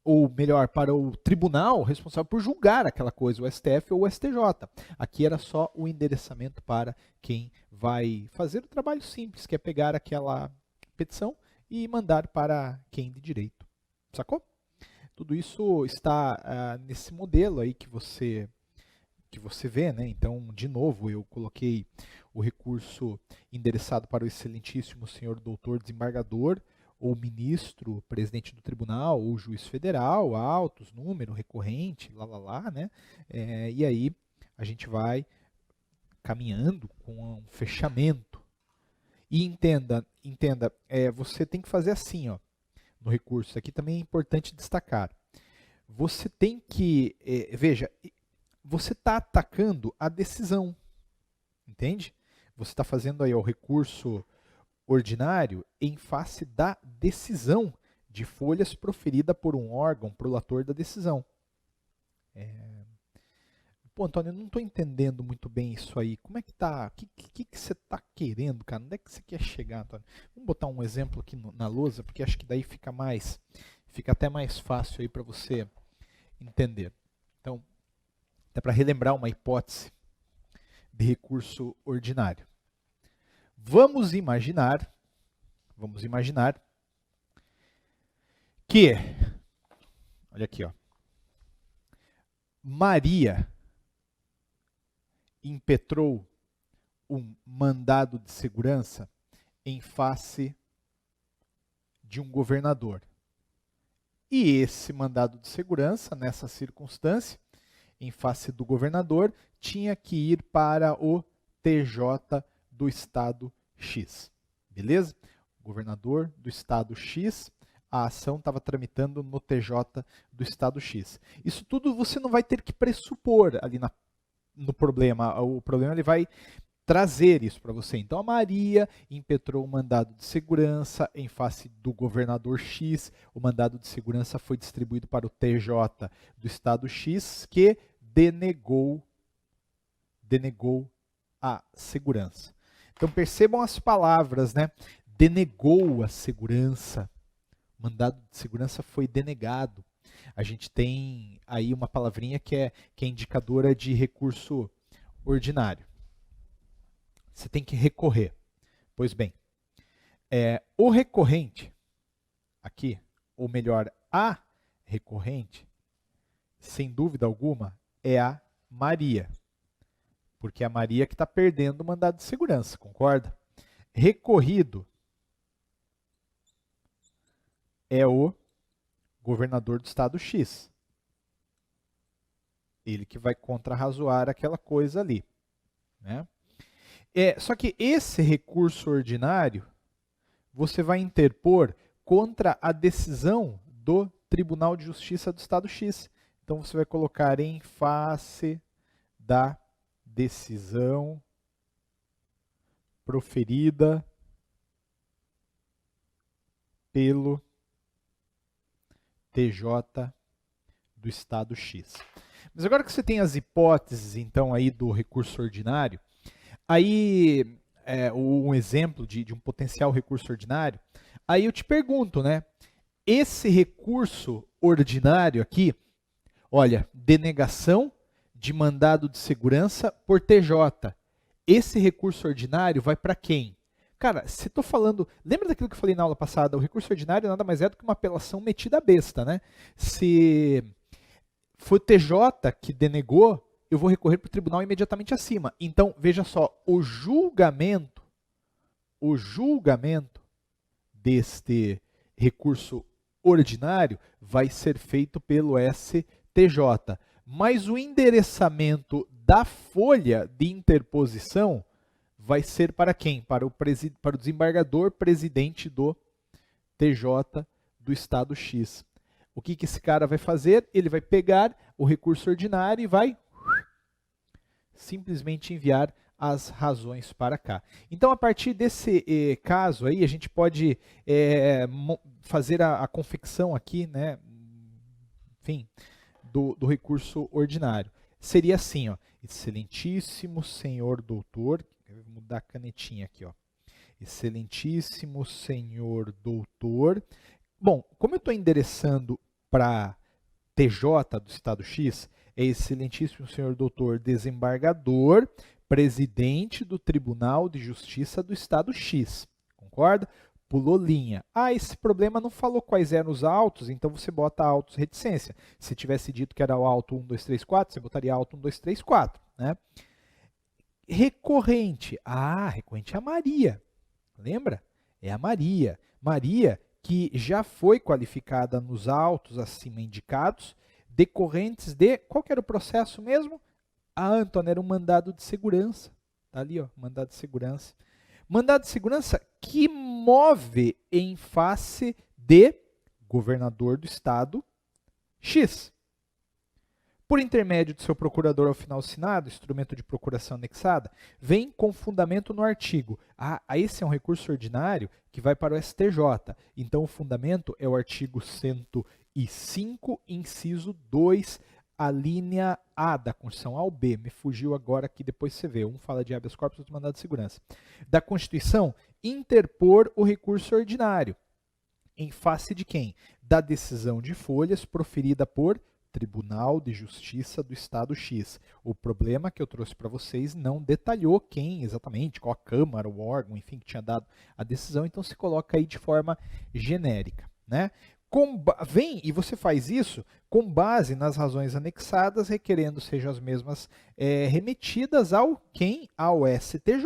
ou melhor, para o tribunal responsável por julgar aquela coisa, o STF ou o STJ. Aqui era só o endereçamento para quem vai fazer o trabalho simples, que é pegar aquela petição e mandar para quem de direito. Sacou? Tudo isso está nesse modelo aí que você vê, né? Então, de novo, eu coloquei o recurso endereçado para o excelentíssimo senhor doutor desembargador, ou ministro, presidente do tribunal, ou juiz federal, autos, número, recorrente, né? E aí a gente vai caminhando com um fechamento. E entenda, você tem que fazer assim, ó. No recurso, aqui também é importante destacar. Você tem que, veja, você está atacando a decisão, entende? Você está fazendo aí o recurso ordinário em face da decisão de folhas proferida por um órgão prolator da decisão. Pô, Antônio, eu não estou entendendo muito bem isso aí. Como é que tá? O que você está querendo, cara? Onde é que você quer chegar, Antônio? Vamos botar um exemplo aqui na lousa, porque acho que daí fica até mais fácil aí para você entender. Então, até para relembrar uma hipótese de recurso ordinário. Vamos imaginar que, olha aqui, ó, Maria impetrou um mandado de segurança em face de um governador. E esse mandado de segurança, nessa circunstância, em face do governador, tinha que ir para o TJ do estado X. Beleza? O governador do estado X, a ação estava tramitando no TJ do estado X. Isso tudo você não vai ter que pressupor ali no problema. O problema ele vai trazer isso para você. Então a Maria impetrou um mandado de segurança em face do governador X. O mandado de segurança foi distribuído para o TJ do estado X, que denegou a segurança. Então percebam as palavras, né? Denegou a segurança. O mandado de segurança foi denegado. A gente tem aí uma palavrinha que é indicadora de recurso ordinário. Você tem que recorrer. Pois bem, o recorrente, aqui, ou melhor, a recorrente, sem dúvida alguma, é a Maria. Porque é a Maria que está perdendo o mandado de segurança, concorda? Recorrido é o governador do estado X. Ele que vai contrarrazoar aquela coisa ali, né? Só que esse recurso ordinário você vai interpor contra a decisão do Tribunal de Justiça do estado X. Então você vai colocar em face da decisão proferida pelo TJ do estado X. Mas agora que você tem as hipóteses, então, aí do recurso ordinário, aí um exemplo de um potencial recurso ordinário, aí eu te pergunto, né? Esse recurso ordinário aqui, olha, denegação de mandado de segurança por TJ. Esse recurso ordinário vai para quem? Cara, se estou falando... Lembra daquilo que eu falei na aula passada? O recurso ordinário nada mais é do que uma apelação metida à besta, né? Se foi o TJ que denegou, eu vou recorrer para o tribunal imediatamente acima. Então, veja só, o julgamento deste recurso ordinário vai ser feito pelo STJ. Mas o endereçamento da folha de interposição vai ser para quem? Para o desembargador presidente do TJ do estado X. O que esse cara vai fazer? Ele vai pegar o recurso ordinário e vai simplesmente enviar as razões para cá. Então, a partir desse caso aí, a gente pode fazer a confecção aqui, né? Enfim, do recurso ordinário. Seria assim, ó, excelentíssimo senhor doutor, vou mudar a canetinha aqui, ó. Excelentíssimo senhor doutor. Bom, como eu estou endereçando para TJ do estado X, é excelentíssimo senhor doutor desembargador, presidente do Tribunal de Justiça do estado X. Concorda? Pulou linha. Ah, esse problema não falou quais eram os autos, então você bota autos reticência. Se tivesse dito que era o auto 1, 2, 3, 4, você botaria auto 1, 2, 3, 4. Né? Recorrente. Ah, recorrente é a Maria. Lembra? É a Maria. Maria que já foi qualificada nos autos acima indicados, decorrentes de... Qual que era o processo mesmo? Ah, Antônio, era um mandado de segurança. Está ali, ó, mandado de segurança. Mandado de segurança que move em face de governador do estado X. Por intermédio de seu procurador ao final assinado, instrumento de procuração anexada, vem com fundamento no artigo. Esse é um recurso ordinário que vai para o STJ. Então, o fundamento é o artigo 105, inciso 2, a linha A da Constituição, A ou B, me fugiu agora que depois você vê, um fala de habeas corpus, outro mandado de segurança, da Constituição, interpor o recurso ordinário. Em face de quem? Da decisão de folhas proferida por Tribunal de Justiça do Estado X. O problema que eu trouxe para vocês não detalhou quem exatamente, qual a Câmara, o órgão, enfim, que tinha dado a decisão, então se coloca aí de forma genérica, né? Vem e você faz isso com base nas razões anexadas, requerendo sejam as mesmas remetidas ao quem? Ao STJ.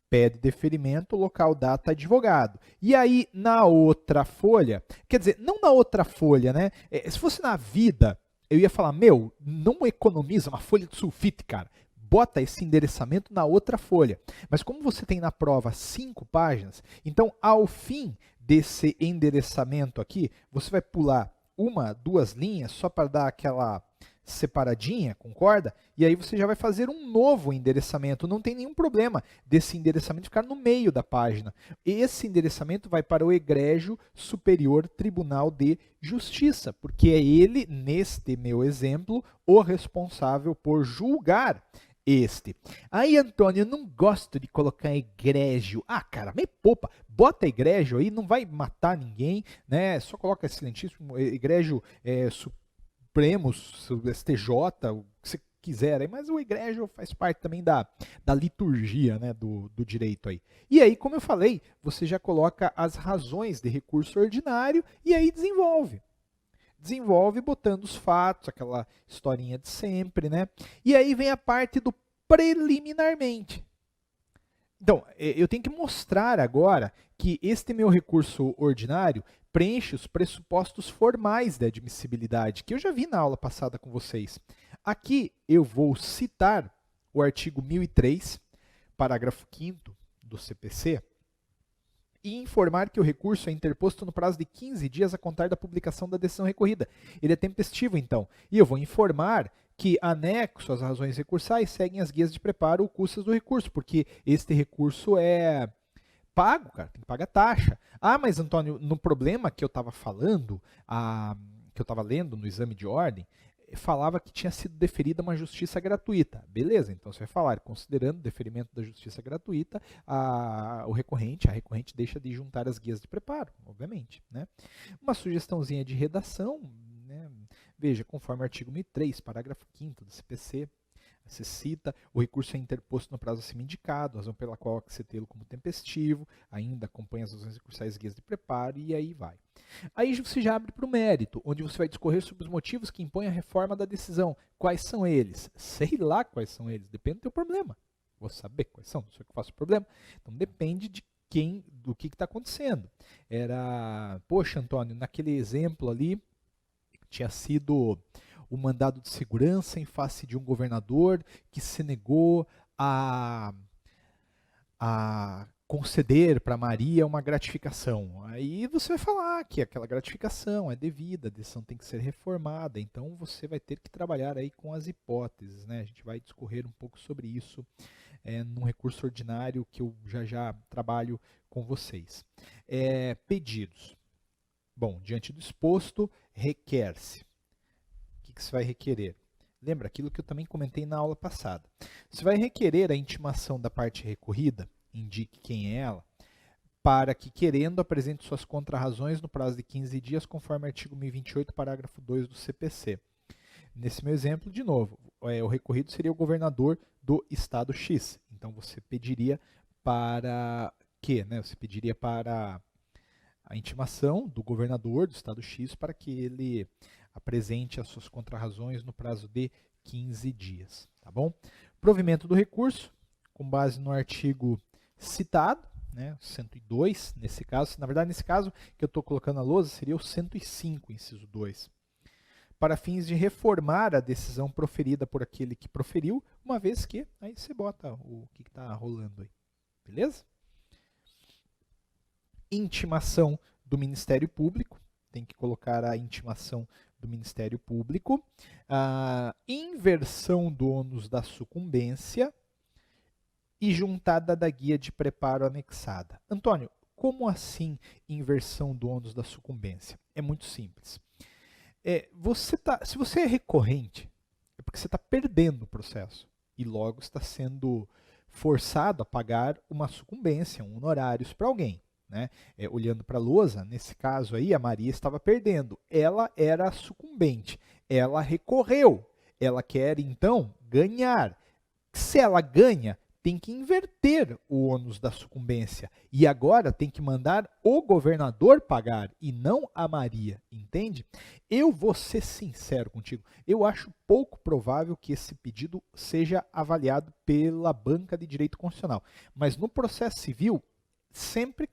Pede deferimento, local, data, advogado. E aí, na outra folha, quer dizer, não na outra folha, né? Se fosse na vida, eu ia falar, meu, não economiza uma folha de sulfite, cara. Bota esse endereçamento na outra folha. Mas como você tem na prova 5 páginas, então, ao fim desse endereçamento aqui, você vai pular 1, 2 linhas só para dar aquela separadinha, concorda? E aí você já vai fazer um novo endereçamento. Não tem nenhum problema desse endereçamento ficar no meio da página. Esse endereçamento vai para o Egrégio Superior Tribunal de Justiça, porque é ele, neste meu exemplo, o responsável por julgar este. Aí, Antônio, eu não gosto de colocar egrégio. Ah, cara, me poupa. Bota egrégio aí, não vai matar ninguém, né? Só coloca excelentíssimo egrégio Supremo, STJ, o que você quiser aí, mas o egrégio faz parte também da liturgia, né, do direito aí. E aí, como eu falei, você já coloca as razões de recurso ordinário e aí desenvolve. Desenvolve botando os fatos, aquela historinha de sempre, né? E aí vem a parte do preliminarmente. Então, eu tenho que mostrar agora que este meu recurso ordinário preenche os pressupostos formais da admissibilidade, que eu já vi na aula passada com vocês. Aqui eu vou citar o artigo 1003, parágrafo 5º do CPC, e informar que o recurso é interposto no prazo de 15 dias a contar da publicação da decisão recorrida. Ele é tempestivo, então. E eu vou informar que, anexo às razões recursais, seguem as guias de preparo ou custas do recurso, porque este recurso é pago, cara, tem que pagar taxa. Ah, mas, Antônio, no problema que eu estava falando, que eu estava lendo no exame de ordem, falava que tinha sido deferida uma justiça gratuita. Beleza, então você vai falar, considerando o deferimento da justiça gratuita, a recorrente deixa de juntar as guias de preparo, obviamente, né? Uma sugestãozinha de redação, né? Veja, conforme o artigo 1003, parágrafo 5º do CPC, você cita, o recurso é interposto no prazo acima indicado, razão pela qual acetê-lo como tempestivo, ainda acompanha as razões recursais e guias de preparo, e aí vai. Aí você já abre para o mérito, onde você vai discorrer sobre os motivos que impõem a reforma da decisão. Quais são eles? Sei lá quais são eles, depende do teu problema. Vou saber quais são, não sou eu que faço o problema. Então depende de do que está acontecendo. Poxa, Antônio, naquele exemplo ali, tinha sido o mandado de segurança em face de um governador que se negou a conceder para Maria uma gratificação. Aí você vai falar que aquela gratificação é devida, a decisão tem que ser reformada, então você vai ter que trabalhar aí com as hipóteses, né? A gente vai discorrer um pouco sobre isso num recurso ordinário que eu já trabalho com vocês. Pedidos. Bom, diante do exposto, requer-se. O que você vai requerer? Lembra aquilo que eu também comentei na aula passada. Você vai requerer a intimação da parte recorrida, indique quem é ela, para que, querendo, apresente suas contrarrazões no prazo de 15 dias, conforme o artigo 1028, parágrafo 2 do CPC. Nesse meu exemplo, de novo, o recorrido seria o governador do estado X. Então, você pediria para quê? Né? Você pediria para a intimação do governador do estado X para que ele apresente as suas contrarrazões no prazo de 15 dias. Tá bom? Provimento do recurso, com base no artigo citado, né, 102, nesse caso. Na verdade, nesse caso que eu estou colocando a lousa, seria o 105, inciso 2. Para fins de reformar a decisão proferida por aquele que proferiu, uma vez que, aí você bota o que está rolando aí. Beleza? Intimação do Ministério Público, tem que colocar a intimação do Ministério Público. Inversão do ônus da sucumbência e juntada da guia de preparo anexada. Antônio, como assim inversão do ônus da sucumbência? É muito simples. se você é recorrente, é porque você está perdendo o processo e logo está sendo forçado a pagar uma sucumbência, um honorários para alguém. Né? Olhando para a lousa, nesse caso aí, a Maria estava perdendo. Ela era a sucumbente. Ela recorreu. Ela quer, então, ganhar. Se ela ganha, tem que inverter o ônus da sucumbência. E agora tem que mandar o governador pagar e não a Maria. Entende? Eu vou ser sincero contigo. Eu acho pouco provável que esse pedido seja avaliado pela banca de direito constitucional. Mas no processo civil, sempre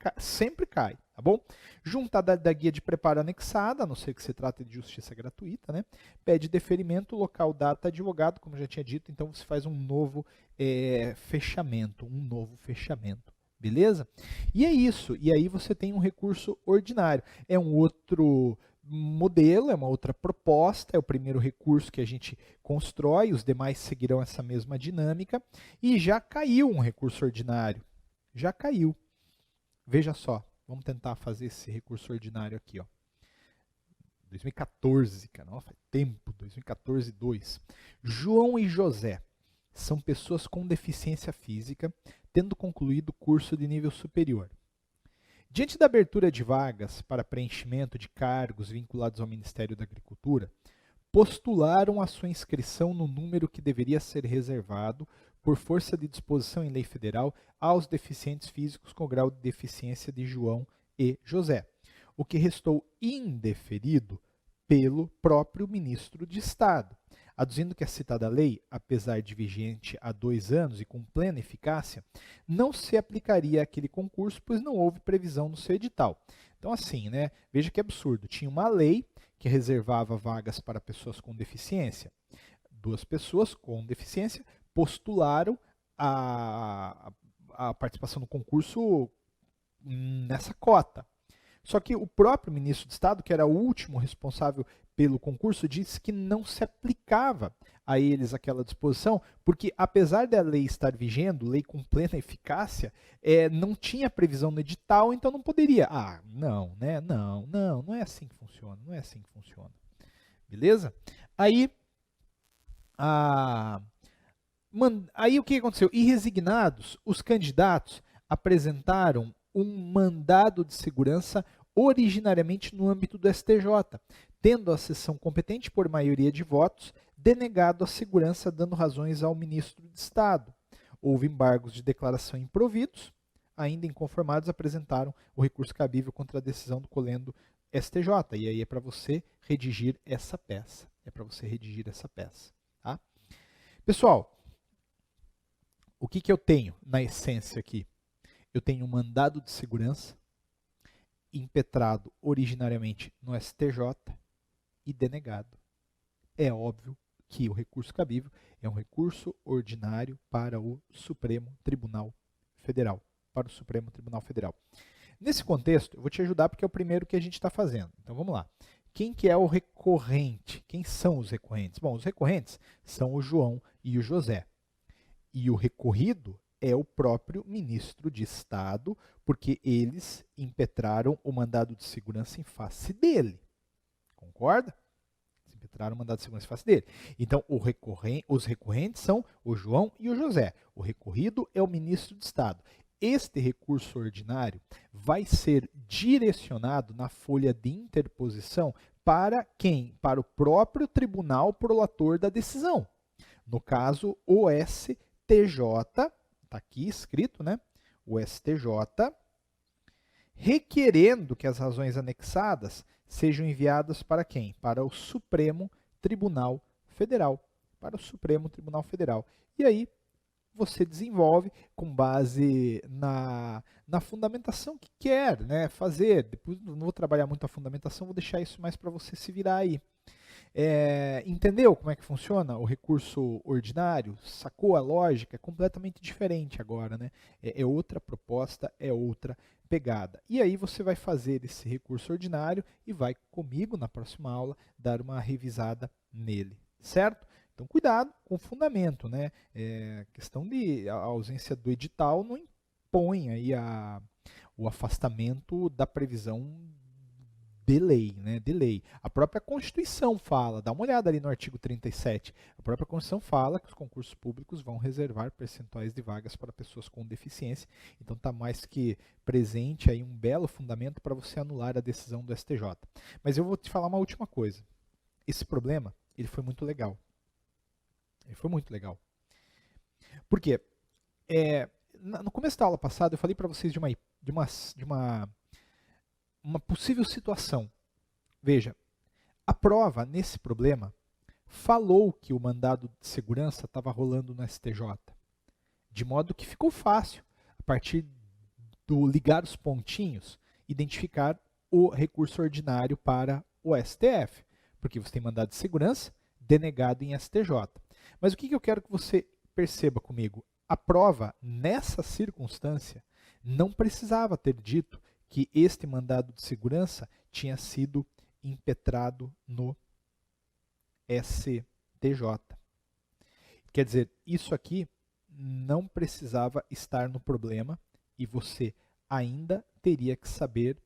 cai, tá bom? Juntada da guia de preparo anexada, a não ser que se trate de justiça gratuita, né? Pede deferimento, local, data, advogado, como já tinha dito, então você faz um novo fechamento, beleza? E é isso, e aí você tem um recurso ordinário. É um outro modelo, é uma outra proposta, é o primeiro recurso que a gente constrói, os demais seguirão essa mesma dinâmica, e já caiu um recurso ordinário, já caiu. Veja só, vamos tentar fazer esse recurso ordinário aqui, ó. 2014, cara, nossa, faz tempo, 2014, 2. João e José são pessoas com deficiência física, tendo concluído o curso de nível superior. Diante da abertura de vagas para preenchimento de cargos vinculados ao Ministério da Agricultura, postularam a sua inscrição no número que deveria ser reservado por força de disposição em lei federal aos deficientes físicos com grau de deficiência de João e José, o que restou indeferido pelo próprio ministro de Estado, aduzindo que a citada lei, apesar de vigente há 2 anos e com plena eficácia, não se aplicaria àquele concurso, pois não houve previsão no seu edital. Então assim, né, veja que absurdo, tinha uma lei que reservava vagas para pessoas com deficiência. 2 pessoas com deficiência postularam a participação no concurso nessa cota. Só que o próprio ministro de Estado, que era o último responsável pelo concurso, disse que não se aplicava a eles aquela disposição, porque apesar da lei estar vigendo, lei com plena eficácia, não tinha previsão no edital, então não poderia. Não, né? Não é assim que funciona, não é assim que funciona. Beleza? Aí o que aconteceu? Irresignados, os candidatos apresentaram um mandado de segurança originariamente no âmbito do STJ, tendo a sessão competente, por maioria de votos, denegado a segurança, dando razões ao ministro de Estado. Houve embargos de declaração improvidos, ainda inconformados apresentaram o recurso cabível contra a decisão do colendo STJ. E aí é para você redigir essa peça. Tá? Pessoal, o que eu tenho na essência aqui? Eu tenho um mandado de segurança impetrado originariamente no STJ e denegado. É óbvio que o recurso cabível é um recurso ordinário para o Supremo Tribunal Federal. Nesse contexto, eu vou te ajudar porque é o primeiro que a gente está fazendo. Então vamos lá. Quem que é o recorrente? Quem são os recorrentes? Bom, os recorrentes são o João e o José. E o recorrido é o próprio ministro de Estado, porque eles impetraram o mandado de segurança em face dele. Concorda? Eles impetraram o mandado de segurança em face dele. Então, os recorrentes são o João e o José. O recorrido é o ministro de Estado. Este recurso ordinário vai ser direcionado na folha de interposição para quem? Para o próprio tribunal prolator da decisão. No caso, o STJ, está aqui escrito, né? O STJ, requerendo que as razões anexadas sejam enviadas para quem? Para o Supremo Tribunal Federal. E aí, você desenvolve com base na fundamentação que quer, né, fazer. Depois não vou trabalhar muito a fundamentação, vou deixar isso mais para você se virar aí. Entendeu como é que funciona o recurso ordinário? Sacou a lógica? É completamente diferente agora, né? É outra proposta, é outra pegada. E aí você vai fazer esse recurso ordinário e vai comigo na próxima aula dar uma revisada nele, certo? Então cuidado com o fundamento, né? Questão de a ausência do edital não impõe aí o afastamento da previsão de lei, né? De lei. A própria Constituição fala, dá uma olhada ali no artigo 37, a própria Constituição fala que os concursos públicos vão reservar percentuais de vagas para pessoas com deficiência, então está mais que presente aí um belo fundamento para você anular a decisão do STJ. Mas eu vou te falar uma última coisa. Esse problema, ele foi muito legal. Ele foi muito legal. Por quê? No começo da aula passada eu falei para vocês de uma possível situação. Veja, a prova nesse problema falou que o mandado de segurança estava rolando no STJ, de modo que ficou fácil, a partir do ligar os pontinhos, identificar o recurso ordinário para o STF, porque você tem mandado de segurança denegado em STJ. Mas o que eu quero que você perceba comigo? A prova, nessa circunstância, não precisava ter dito que este mandado de segurança tinha sido impetrado no STJ. Quer dizer, isso aqui não precisava estar no problema e você ainda teria que saber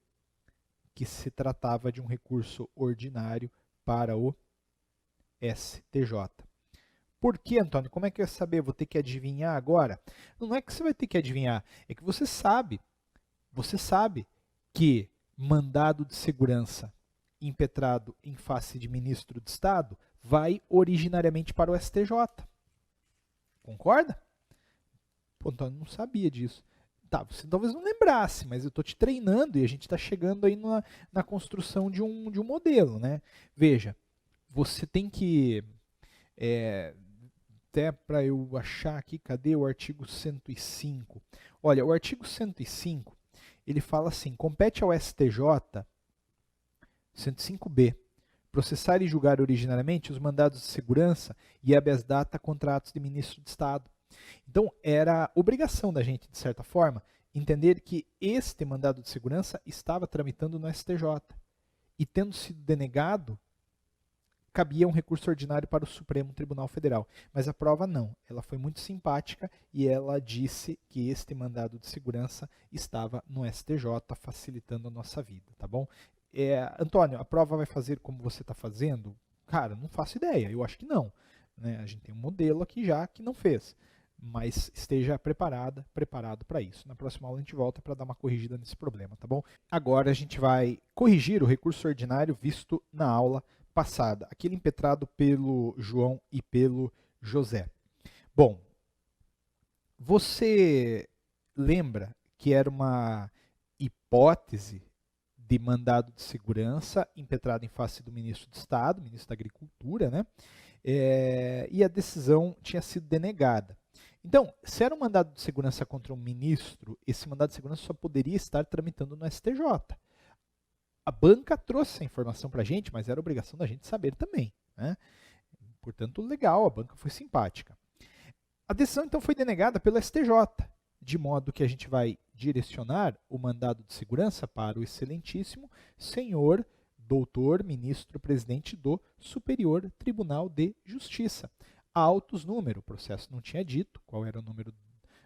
que se tratava de um recurso ordinário para o STJ. Por que, Antônio? Como é que eu ia saber? Vou ter que adivinhar agora? Não é que você vai ter que adivinhar, é que você sabe que mandado de segurança impetrado em face de ministro de Estado vai originariamente para o STJ. Concorda? Pô, Antônio, não sabia disso. Tá, você talvez não lembrasse, mas eu estou te treinando e a gente está chegando aí na construção de um modelo, né? Veja, você tem que... até para eu achar aqui, cadê o artigo 105? Olha, o artigo 105, ele fala assim, compete ao STJ, 105b, processar e julgar originariamente os mandados de segurança e habeas data contra atos de ministro de Estado. Então, era obrigação da gente, de certa forma, entender que este mandado de segurança estava tramitando no STJ. E tendo sido denegado, cabia um recurso ordinário para o Supremo Tribunal Federal. Mas a prova não. Ela foi muito simpática e ela disse que este mandado de segurança estava no STJ, facilitando a nossa vida, tá bom? Antônio, a prova vai fazer como você está fazendo? Cara, não faço ideia. Eu acho que não. Né? A gente tem um modelo aqui já que não fez. Mas esteja preparado para isso. Na próxima aula a gente volta para dar uma corrigida nesse problema, tá bom? Agora a gente vai corrigir o recurso ordinário visto na aula passada, aquele impetrado pelo João e pelo José. Bom, você lembra que era uma hipótese de mandado de segurança impetrado em face do ministro de Estado, ministro da Agricultura, né? E a decisão tinha sido denegada. Então, se era um mandado de segurança contra um ministro, esse mandado de segurança só poderia estar tramitando no STJ. A banca trouxe essa informação para a gente, mas era obrigação da gente saber também. Né? Portanto, legal, a banca foi simpática. A decisão, então, foi denegada pelo STJ, de modo que a gente vai direcionar o mandado de segurança para o excelentíssimo senhor doutor ministro presidente do Superior Tribunal de Justiça. Autos número, o processo não tinha dito qual era o número,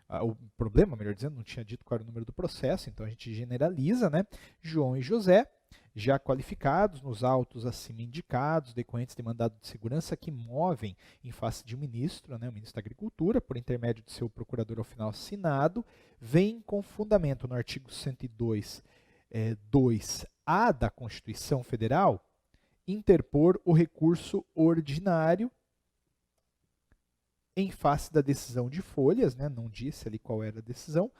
o problema, melhor dizendo, não tinha dito qual era o número do processo, então a gente generaliza, né? João e José, já qualificados nos autos acima indicados, decorrentes de mandado de segurança que movem em face de um ministro, né, o ministro da Agricultura, por intermédio de seu procurador ao final assinado, vem com fundamento no artigo 102, 2A da Constituição Federal, interpor o recurso ordinário em face da decisão de folhas, né? Não disse ali qual era a decisão,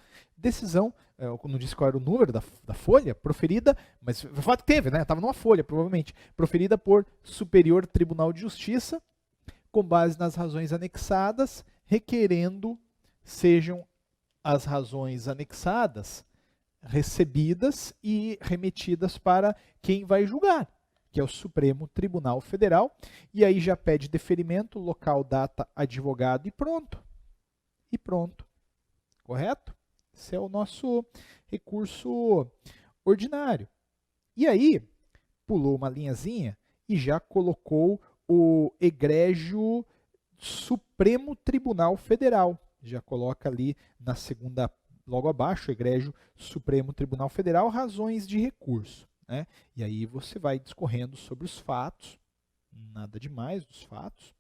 não disse qual era o número da folha, proferida, mas o fato que teve, né? Estava numa folha, provavelmente, proferida por Superior Tribunal de Justiça, com base nas razões anexadas, requerendo sejam as razões anexadas recebidas e remetidas para quem vai julgar, que é o Supremo Tribunal Federal, e aí já pede deferimento, local, data, advogado e pronto. E pronto. Correto? Esse é o nosso recurso ordinário. E aí, pulou uma linhazinha e já colocou o egrégio Supremo Tribunal Federal. Já coloca ali na segunda, logo abaixo, o egrégio Supremo Tribunal Federal, razões de recurso. né? E aí você vai discorrendo sobre os fatos, nada demais dos fatos.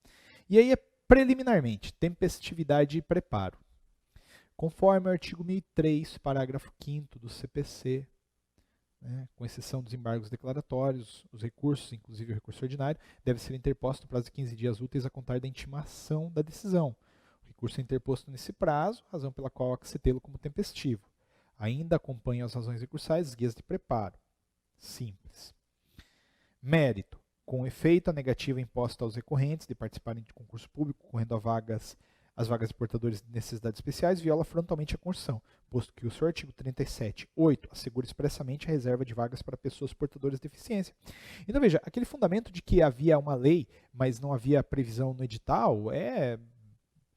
E aí, preliminarmente, tempestividade e preparo. Conforme o artigo 1003, parágrafo 5º do CPC, né, com exceção dos embargos declaratórios, os recursos, inclusive o recurso ordinário, deve ser interposto no prazo de 15 dias úteis a contar da intimação da decisão. O recurso é interposto nesse prazo, razão pela qual há que se tê-lo como tempestivo. Ainda acompanham as razões recursais as guias de preparo. Simples. Mérito. Com efeito, a negativa imposta aos recorrentes de participarem de concurso público, correndo as vagas de portadores de necessidades especiais, viola frontalmente a Constituição, posto que o seu artigo 37.8 assegura expressamente a reserva de vagas para pessoas portadoras de deficiência. Então, veja, aquele fundamento de que havia uma lei, mas não havia previsão no edital, é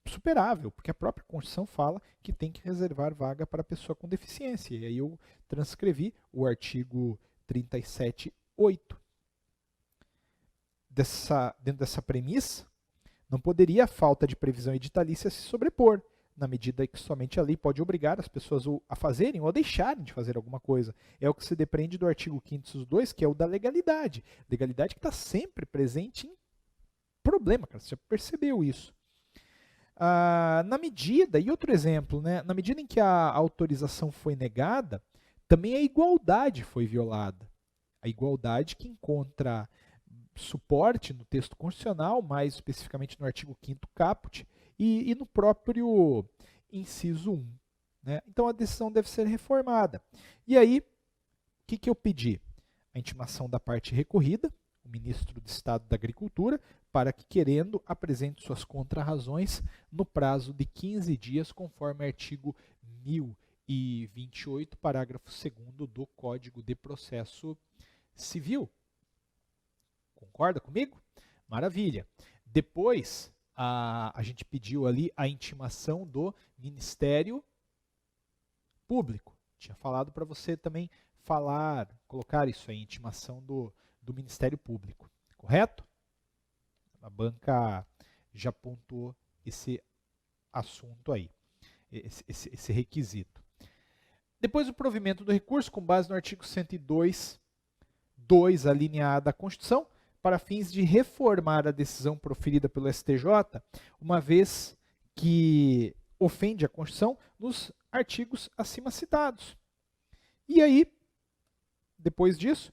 superável, porque a própria Constituição fala que tem que reservar vaga para pessoa com deficiência. E aí eu transcrevi o artigo 37.8. Dentro dessa premissa, não poderia a falta de previsão editalícia se sobrepor, na medida que somente a lei pode obrigar as pessoas a fazerem ou a deixarem de fazer alguma coisa. É o que se depreende do artigo 5º, inciso 2, que é o da legalidade. Legalidade que está sempre presente em problema, cara, você já percebeu isso. Na medida, e outro exemplo, né, na medida em que a autorização foi negada, também a igualdade foi violada. A igualdade que encontra suporte no texto constitucional, mais especificamente no artigo 5º caput, e no próprio inciso 1. Né? Então a decisão deve ser reformada. E aí, o que eu pedi? A intimação da parte recorrida, o ministro de Estado da Agricultura, para que, querendo, apresente suas contrarrazões no prazo de 15 dias, conforme artigo 1028, parágrafo 2º do Código de Processo Civil. Concorda comigo? Maravilha. Depois, a gente pediu ali a intimação do Ministério Público. Tinha falado para você também colocar isso aí, intimação do Ministério Público. Correto? A banca já pontuou esse assunto aí, esse requisito. Depois, o provimento do recurso com base no artigo 102, a linha A da Constituição, para fins de reformar a decisão proferida pelo STJ, uma vez que ofende a Constituição nos artigos acima citados. E aí, depois disso,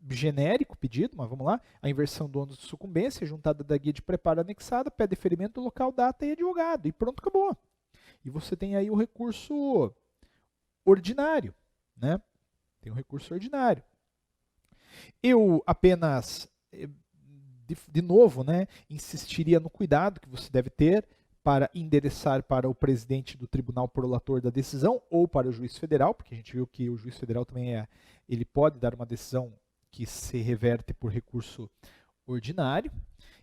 genérico pedido, mas vamos lá, a inversão do ônus de sucumbência, juntada da guia de preparo anexada, pé deferimento, local, data e advogado. E pronto, acabou. E você tem aí o recurso ordinário, né? Tem o recurso ordinário. Eu apenas, de novo, né, insistiria no cuidado que você deve ter para endereçar para o presidente do tribunal prolator da decisão ou para o juiz federal, porque a gente viu que o juiz federal também ele pode dar uma decisão que se reverte por recurso ordinário,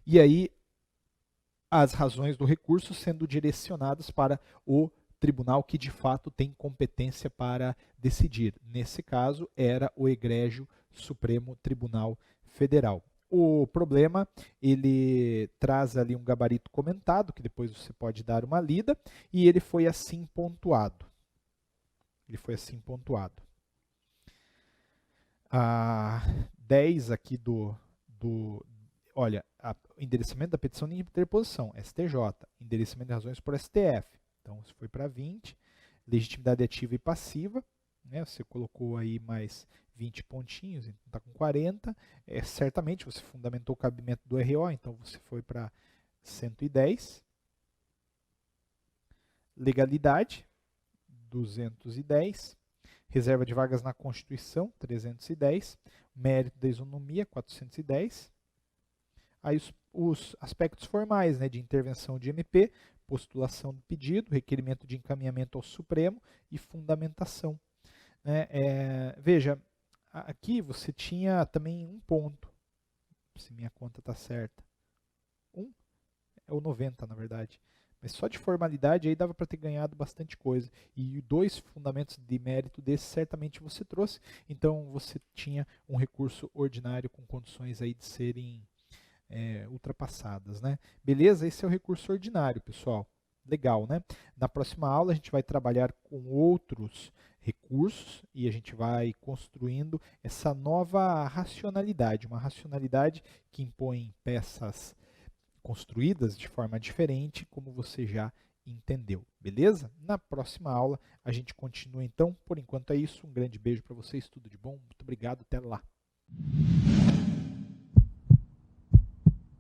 e aí as razões do recurso sendo direcionadas para o tribunal que de fato tem competência para decidir. Nesse caso, era o egrégio Supremo Tribunal Federal. O problema, ele traz ali um gabarito comentado, que depois você pode dar uma lida, e ele foi assim pontuado. A 10 aqui olha, o endereçamento da petição de interposição, STJ, endereçamento de razões por STF. Então, isso foi para 20, legitimidade ativa e passiva, né? Você colocou aí mais 20 pontinhos, então está com 40. Certamente você fundamentou o cabimento do RO, então você foi para 110. Legalidade, 210. Reserva de vagas na Constituição, 310. Mérito da isonomia, 410. Aí os aspectos formais, né, de intervenção de MP, postulação do pedido, requerimento de encaminhamento ao Supremo e fundamentação. Veja, aqui você tinha também um ponto, se minha conta está certa. É o 90, na verdade. Mas só de formalidade aí dava para ter ganhado bastante coisa. E 2 fundamentos de mérito desses certamente você trouxe. Então você tinha um recurso ordinário com condições aí de serem ultrapassadas, né? Beleza? Esse é o recurso ordinário, pessoal. Legal, né? Na próxima aula a gente vai trabalhar com outros recursos e a gente vai construindo essa nova racionalidade, uma racionalidade que impõe peças construídas de forma diferente, como você já entendeu, beleza? Na próxima aula a gente continua então. Por enquanto é isso. Um grande beijo para vocês, tudo de bom. Muito obrigado, até lá.